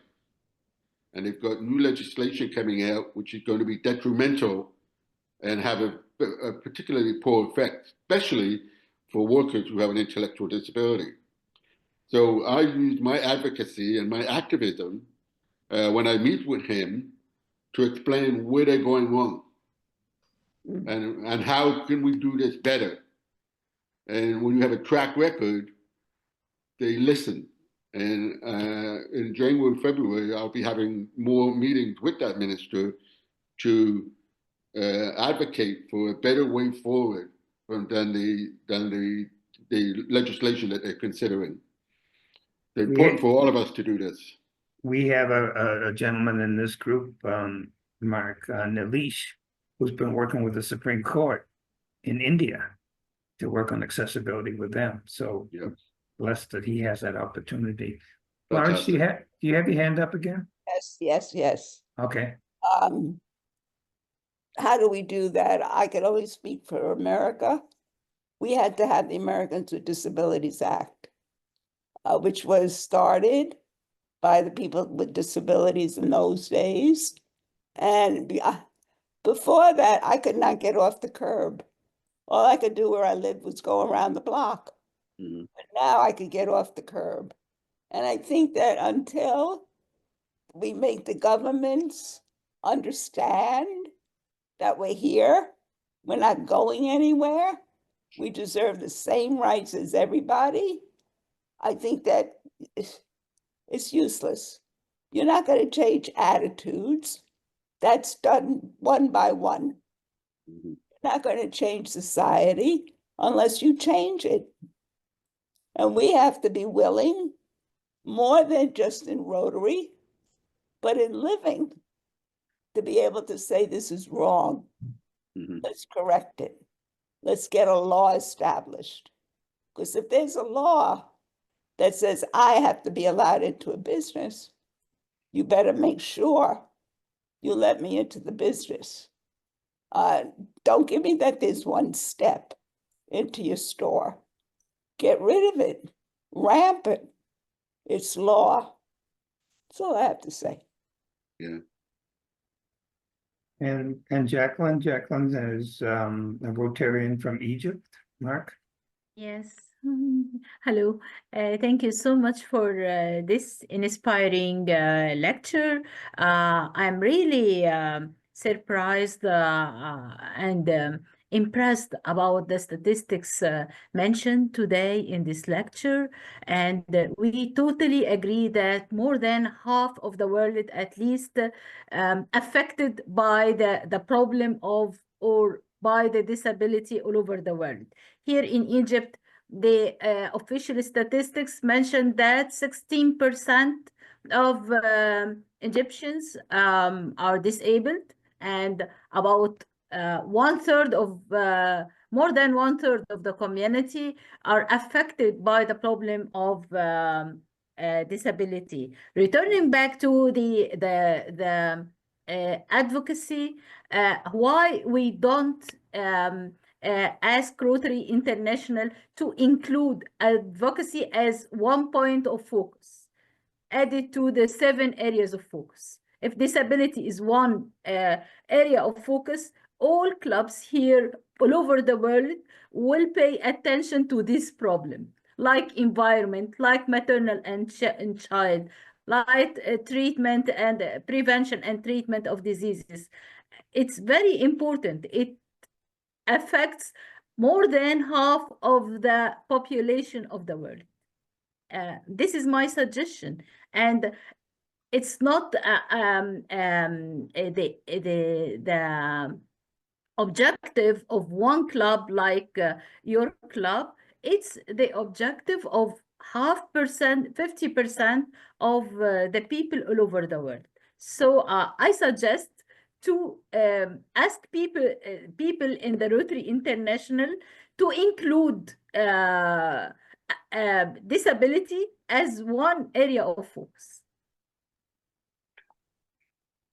And they've got new legislation coming out, which is going to be detrimental and have a particularly poor effect, especially for workers who have an intellectual disability. So I use my advocacy and my activism when I meet with him to explain where they're going wrong and how can we do this better. And when you have a track record, they listen. And in January, February, I'll be having more meetings with that minister to advocate for a better way forward than the legislation that they're considering. It's important for all of us to do this. We have a gentleman in this group, Mark Nilesh, who's been working with the Supreme Court in India to work on accessibility with them. So yeah. Blessed that he has that opportunity. Lawrence, do you have your hand up again? Yes. Okay. How do we do that? I can only speak for America. We had to have the Americans with Disabilities Act, which was started by the people with disabilities in those days. And before that, I could not get off the curb. All I could do where I lived was go around the block. Mm-hmm. But now I could get off the curb. And I think that until we make the governments understand that we're here, we're not going anywhere, we deserve the same rights as everybody, I think that it's useless. You're not going to change attitudes. That's done one by one. Mm-hmm. You're not going to change society unless you change it. And we have to be willing, more than just in Rotary, but in living, to be able to say this is wrong. Mhm. Let's correct it. Let's get a law established. Because if there's a law that says I have to be allowed into a business, you better make sure you let me into the business. Don't give me that there's one step into your store. Get rid of it. Rampant. It's law. That's all I have to say. Yeah. And Jacqueline is a Rotarian from Egypt, Mark? Yes. Hello. Thank you so much for this inspiring lecture. I'm really surprised and impressed about the statistics mentioned today in this lecture. And we totally agree that more than half of the world, at least, affected by the problem of or by the disability all over the world. Here in Egypt, the official statistics mentioned that 16% of Egyptians are disabled, and about more than one third of the community are affected by the problem of disability. Returning back to the advocacy, why we don't ask Rotary International to include advocacy as one point of focus, added to the 7 areas of focus. If disability is one area of focus, all clubs here all over the world will pay attention to this problem, like environment, like maternal and child, like treatment and prevention and treatment of diseases. It's very important. It affects more than half of the population of the world. This is my suggestion, and it's not the objective of one club like your club. It's the objective of 50%, 50% of the people all over the world. So I suggest to ask people in the Rotary International to include disability as one area of focus.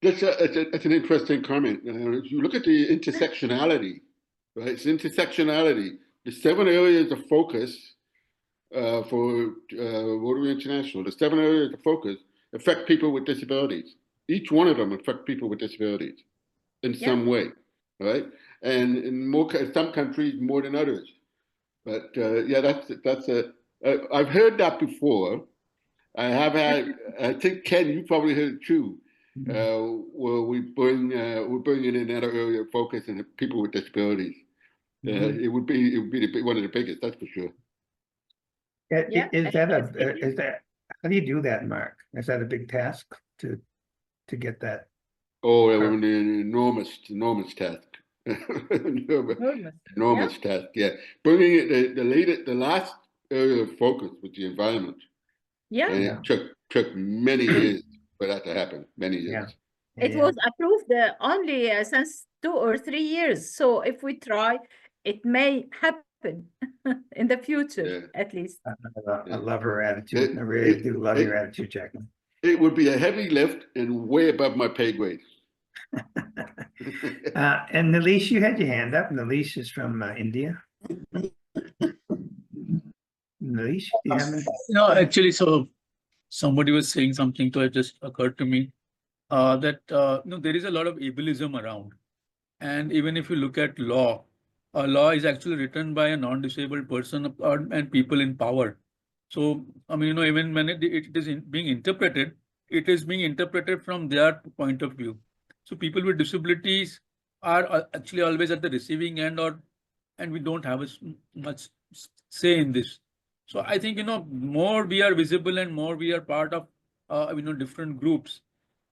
That's an interesting comment. If you look at the intersectionality, right? It's intersectionality. The 7 areas of focus for Rotary International, the 7 areas of focus affect people with disabilities. Each one of them affect people with disabilities in some way, right? And in some countries more than others. But yeah, I've heard that before. I have had. I think Ken, you probably heard it too. Where we're bringing in another area of focus and people with disabilities. It would be one of the biggest, that's for sure. How do you do that, Mark? Is that a big task to get that? Oh, it was an enormous task. Enormous task. Yeah, bringing it the last area of focus with the environment. Yeah, and it took many years for that to happen. Many years. It was approved only since 2 or 3 years. So if we try, it may happen in the future, at least. I love her attitude. I really do love your attitude, Jacqueline. It would be a heavy lift and way above my pay grade. And Nalish, you had your hand up. Nalish is from India. Nalish, do you have No, actually, so somebody was saying something, so it just occurred to me that there is a lot of ableism around. And even if you look at law, a law is actually written by a non-disabled person and people in power. So, I mean, even when it is being interpreted, it is being interpreted from their point of view. So people with disabilities are actually always at the receiving end, and we don't have as much say in this. So I think, more we are visible and more we are part of, different groups,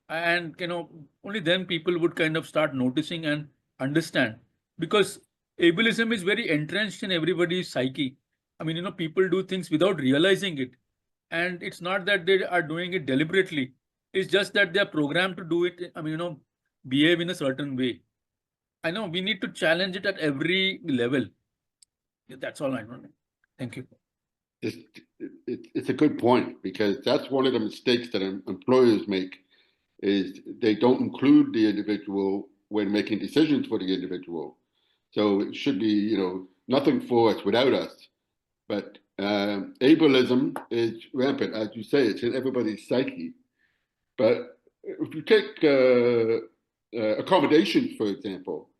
and, only then people would kind of start noticing and understand, because ableism is very entrenched in everybody's psyche. I mean, people do things without realizing it. And it's not that they are doing it deliberately. It's just that they are programmed to do it. I mean, behave in a certain way. I know we need to challenge it at every level. That's all I know. Thank you. It's a good point, because that's one of the mistakes that employers make, is they don't include the individual when making decisions for the individual. So it should be, you know, nothing for us without us. But ableism is rampant, as you say. It's in everybody's psyche. But if you take accommodations, for example,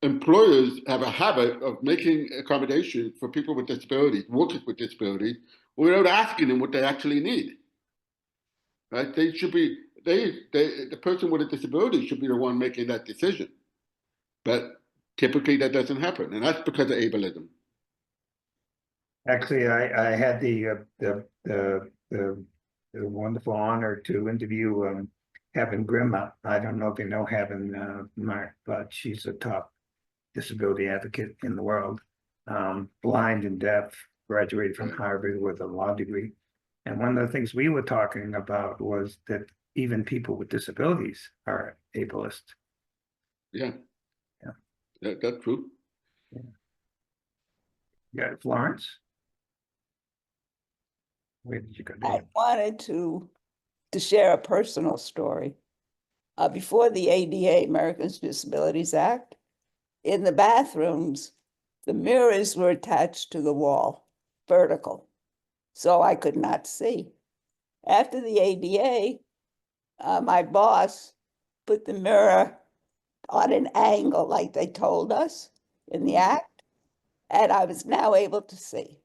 employers have a habit of making accommodations for people with disabilities, workers with disabilities, without asking them what they actually need. Right? They should be, the person with a disability should be the one making that decision. But typically that doesn't happen, and that's because of ableism. Actually, I had the wonderful honor to interview Heaven Grimma. I don't know if you know Heaven, Mark, but she's a top disability advocate in the world. Blind and deaf, graduated from Harvard with a law degree. And one of the things we were talking about was that even people with disabilities are ableist. Yeah. Yeah. That's true. Yeah, Florence? Where did you go? I wanted to share a personal story. Before the ADA, Americans with Disabilities Act, in the bathrooms, the mirrors were attached to the wall, vertical, so I could not see. After the ADA, my boss put the mirror on an angle like they told us in the act, and I was now able to see.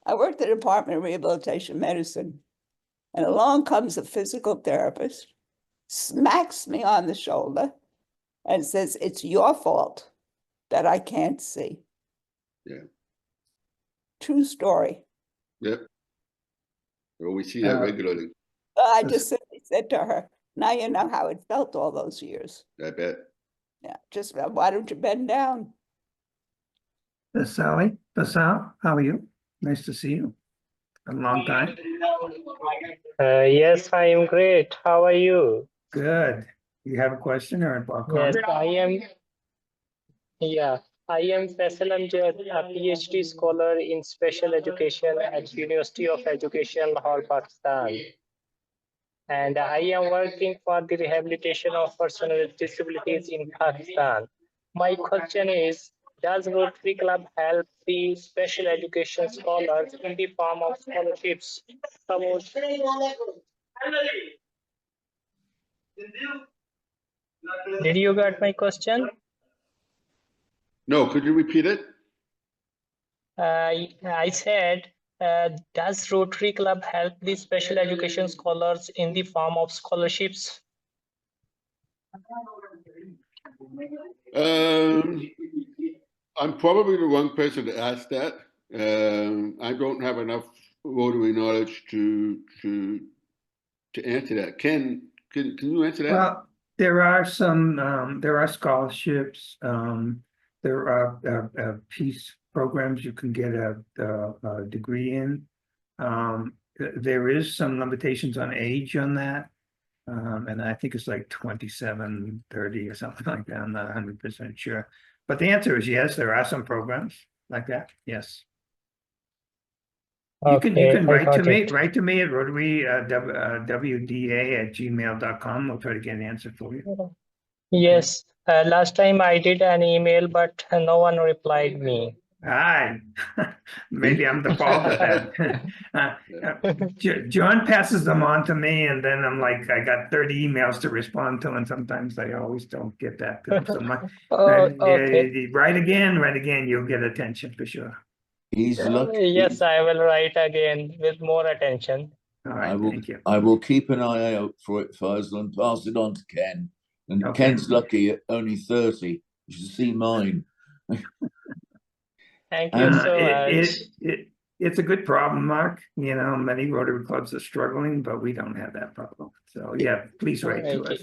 I worked at the Department of Rehabilitation Medicine, and along comes a physical therapist, smacks me on the shoulder, and says, "It's your fault that I can't see." Yeah. True story. Yep. Well, we see that regularly. I just simply said to her, "Now you know how it felt all those years." I bet. Yeah, just why don't you bend down? Sally, Sal, how are you? Nice to see you. A long time. Yes, I am great. How are you? Good. You have a question or a comment? Yes, I am Faisal Amjad, a PhD scholar in special education at University of Education, Lahore, Pakistan. And I am working for the rehabilitation of persons with disabilities in Pakistan. My question is, does Rotary Club help the special education scholars in the form of scholarships? Did you get my question? No, could you repeat it? I said, does Rotary Club help the special education scholars in the form of scholarships? I'm probably the wrong person to ask that. I don't have enough Rotary knowledge to answer that. Can you answer that? Well, there are some, there are scholarships. There are peace programs you can get a degree in. There is some limitations on age on that. And I think it's like 27, 30 or something like that. I'm not 100% sure. But the answer is yes, there are some programs like that. Yes. You can write to me at RotaryWDA@gmail.com. We'll try to get an answer for you. Yes, last time I did an email, but no one replied me. Hi, maybe I'm the fault of that. John passes them on to me, and then I'm like, I got 30 emails to respond to, and sometimes I always don't get back to them. So Okay. write again, you'll get attention for sure. He's lucky. Yes, I will write again with more attention. All right, thank you. I will keep an eye out for it, Faisal, and pass it on to Ken. And Okay. Ken's lucky at only 30. You should see mine. Thank you so much. It's a good problem, Mark. You know, many Rotary clubs are struggling, but we don't have that problem. So yeah, please write to us.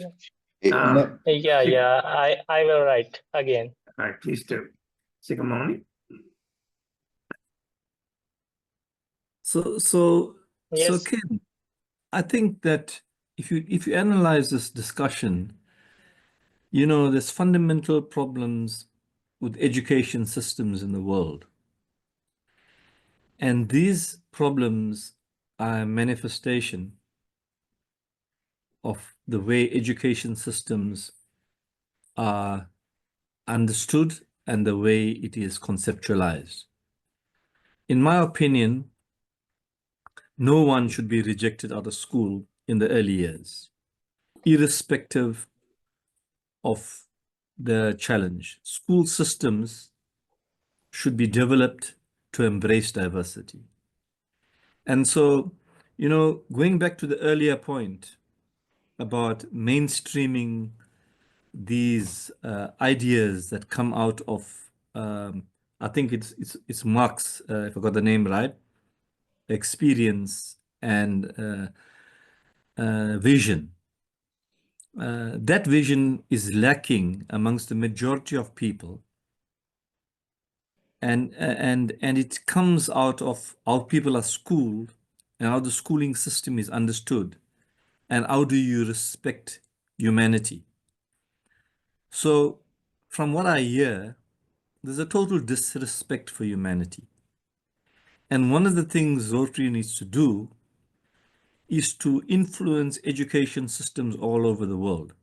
I will write again. All right, please do. Sigamoni? So Yes. Ken, I think that if you analyze this discussion, You know, there's fundamental problems with education systems in the world. And these problems are a manifestation of the way education systems are understood and the way it is conceptualized. In my opinion, no one should be rejected out of school in the early years, irrespective of the challenge. School systems should be developed to embrace diversity. And so, you know, going back to the earlier point about mainstreaming these ideas that come out of, I think it's Marx, if I got the name right, experience and vision. That vision is lacking amongst the majority of people, and it comes out of how people are schooled and how the schooling system is understood, and how do you respect humanity. So, from what I hear, there's a total disrespect for humanity. And one of the things Rotary needs to do is to influence education systems all over the world.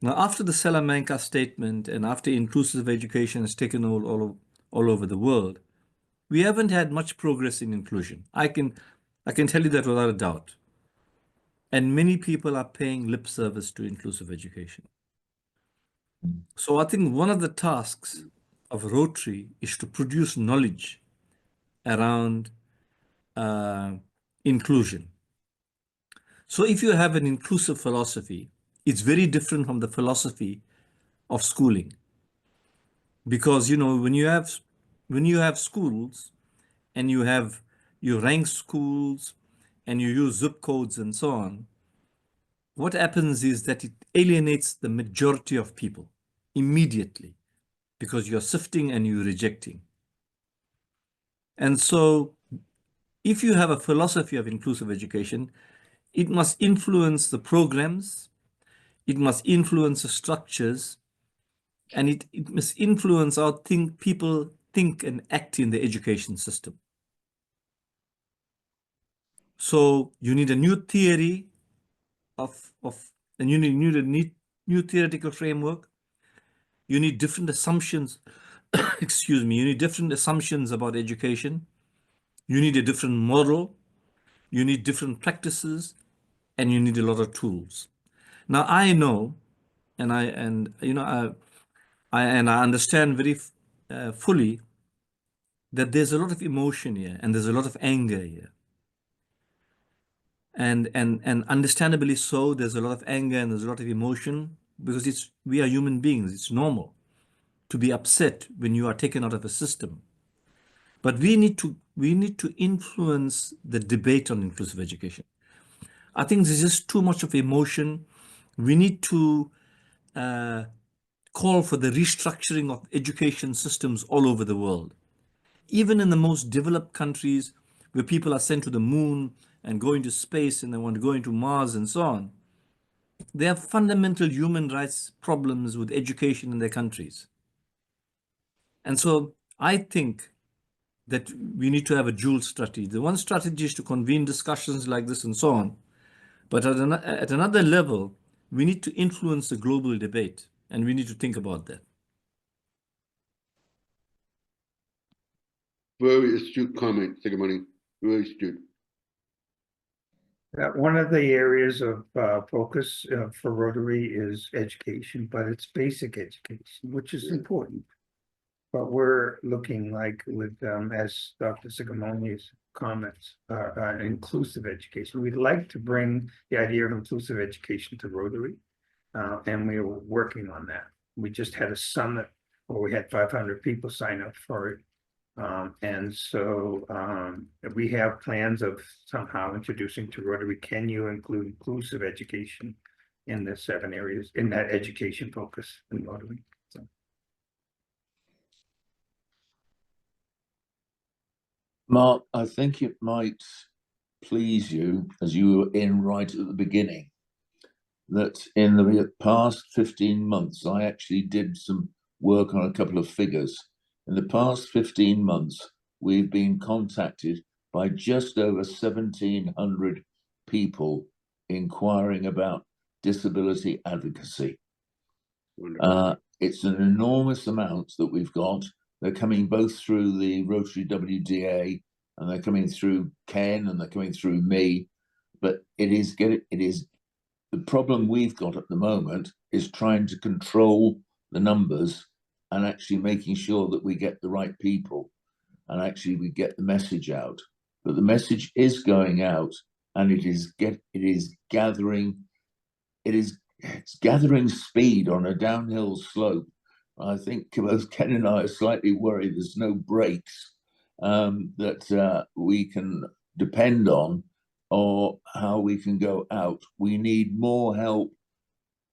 Now, after the Salamanca Statement and after inclusive education has taken all over the world, we haven't had much progress in inclusion. I can tell you that without a doubt. And many people are paying lip service to inclusive education. So I think one of the tasks of Rotary is to produce knowledge around inclusion. So if you have an inclusive philosophy, it's very different from the philosophy of schooling. Because, you know, when you have schools and you rank schools and you use zip codes and so on, what happens is that it alienates the majority of people immediately because you're sifting and you're rejecting. And so if you have a philosophy of inclusive education, it must influence the programs, it must influence the structures, and it must influence how people think and act in the education system. So you need a new theory and you need a new theoretical framework. You need different assumptions, excuse me, you need different assumptions about education. You need a different model. You need different practices, and you need a lot of tools. Now I know, and I understand very fully that there's a lot of emotion here, and there's a lot of anger here. And understandably so, there's a lot of anger and there's a lot of emotion because we are human beings. It's normal to be upset when you are taken out of a system. But we need to influence the debate on inclusive education. I think there's just too much of emotion. We need to call for the restructuring of education systems all over the world. Even in the most developed countries where people are sent to the moon and go into space and they want to go into Mars and so on, they have fundamental human rights problems with education in their countries. And so I think that we need to have a dual strategy. The one strategy is to convene discussions like this and so on. But at another level, we need to influence the global debate, and we need to think about that. Very astute comment, Sigamoni. Very astute. That one of the areas of focus for Rotary is education, but it's basic education, which is important. But we're looking like with, as Dr. Sigamoni's comments, inclusive education. We'd like to bring the idea of inclusive education to Rotary, and we were working on that. We just had a summit where we had 500 people sign up for it. And so we have plans of somehow introducing to Rotary, can you include inclusive education in the 7 areas, in that education focus in Rotary? So. Mark, I think it might please you, as you were in right at the beginning, that in the past 15 months, I actually did some work on a couple of figures. In the past 15 months, we've been contacted by just over 1,700 people inquiring about disability advocacy. It's an enormous amount that we've got. They're coming both through the RotaryWDA, and they're coming through Ken, and they're coming through me. But the problem we've got at the moment is trying to control the numbers and actually making sure that we get the right people and actually we get the message out. But the message is going out, and it's gathering speed on a downhill slope. I think both Ken and I are slightly worried there's no brakes that we can depend on, or how we can go out. We need more help,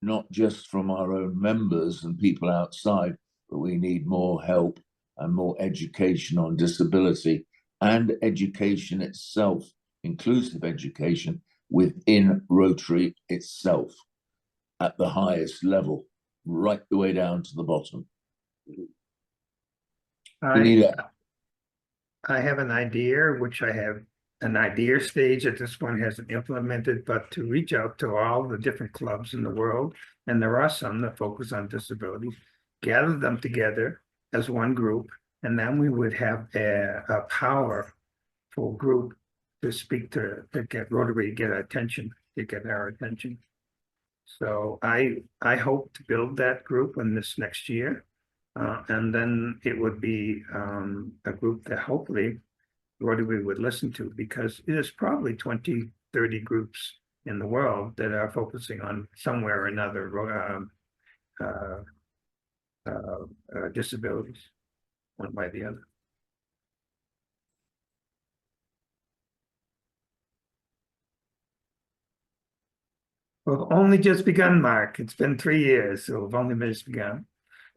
not just from our own members and people outside, but we need more help and more education on disability and education itself, inclusive education within Rotary itself at the highest level, right the way down to the bottom. I have an idea, which I have an idea stage at this point, hasn't implemented, but to reach out to all the different clubs in the world, and there are some that focus on disabilities, gather them together as one group, and then we would have a powerful group to speak to get Rotary, get attention, to get our attention. So I hope to build that group in this next year. And then it would be a group that hopefully Rotary would listen to, because there's probably 20, 30 groups in the world that are focusing on somewhere or another disabilities, one by the other. We've only just begun, Mark. It's been 3 years, so we've only just begun.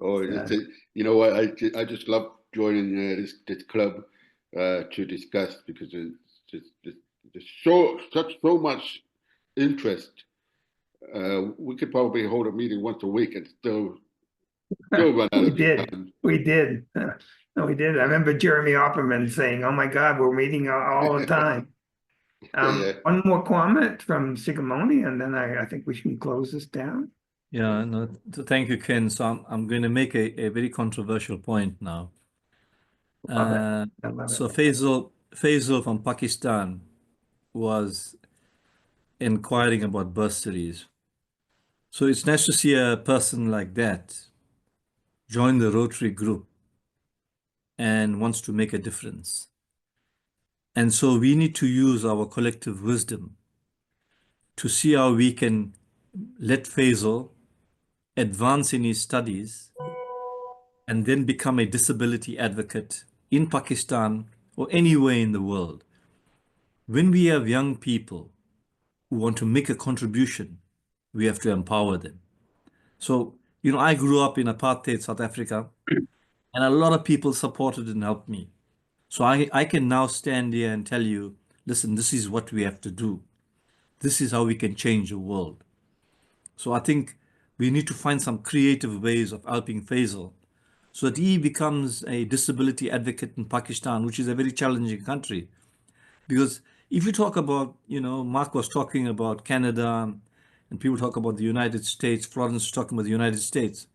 Oh, you know what? I just love joining this club to discuss, because there's so much interest. We could probably hold a meeting once a week and still run out of time. We did. No, we did. I remember Jeremy Opperman saying, "Oh my God, we're meeting all the time." Yeah. One more comment from Sigamoni, and then I think we should close this down. Yeah, no, thank you, Ken. So I'm going to make a very controversial point now. I love So it. Faisal from Pakistan was inquiring about bursaries. So it's nice to see a person like that join the Rotary group and wants to make a difference. And so we need to use our collective wisdom to see how we can let Faisal advance in his studies and then become a disability advocate in Pakistan or anywhere in the world. When we have young people who want to make a contribution, we have to empower them. So, I grew up in apartheid South Africa, and a lot of people supported and helped me. So I can now stand here and tell you, listen, this is what we have to do. This is how we can change the world. So I think we need to find some creative ways of helping Faisal so that he becomes a disability advocate in Pakistan, which is a very challenging country. Because if you talk about, Mark was talking about Canada, and people talk about the United States, Florence was talking about the United States.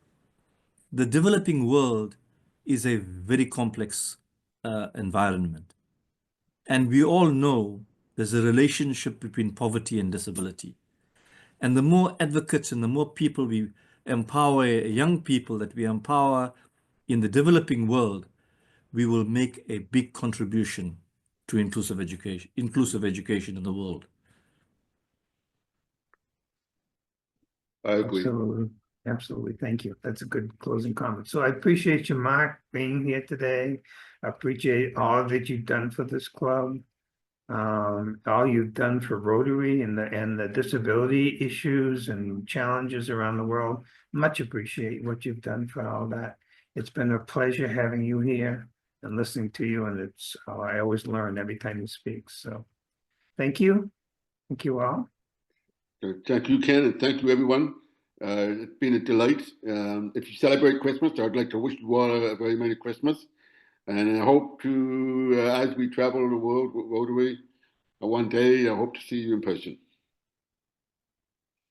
The developing world is a very complex environment. And we all know there's a relationship between poverty and disability. And the more advocates and the more people we empower, young people that we empower in the developing world, we will make a big contribution to inclusive education in the world. I agree. Absolutely. Thank you. That's a good closing comment. So I appreciate you, Mark, being here today. I appreciate all that you've done for this club, all you've done for Rotary and the disability issues and challenges around the world. Much appreciate what you've done for all that. It's been a pleasure having you here and listening to you, and I always learn every time you speak. So thank you. Thank you all. Thank you, Ken, and thank you, everyone. It's been a delight. If you celebrate Christmas, I'd like to wish you all a very Merry Christmas. And I hope to, as we travel the world with Rotary, one day I hope to see you in person.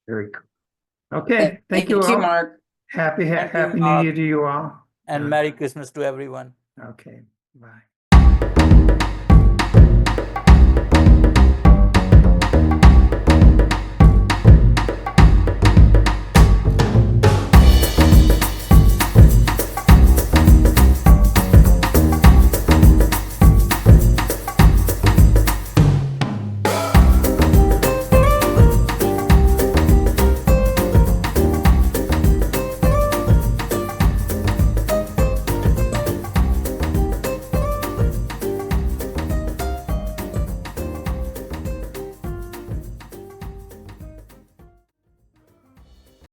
Very cool. Okay, thank you Thank you, all. Mark, Happy Thank you, Happy New Mark. Year to you all. and Merry Christmas to everyone. Okay, bye.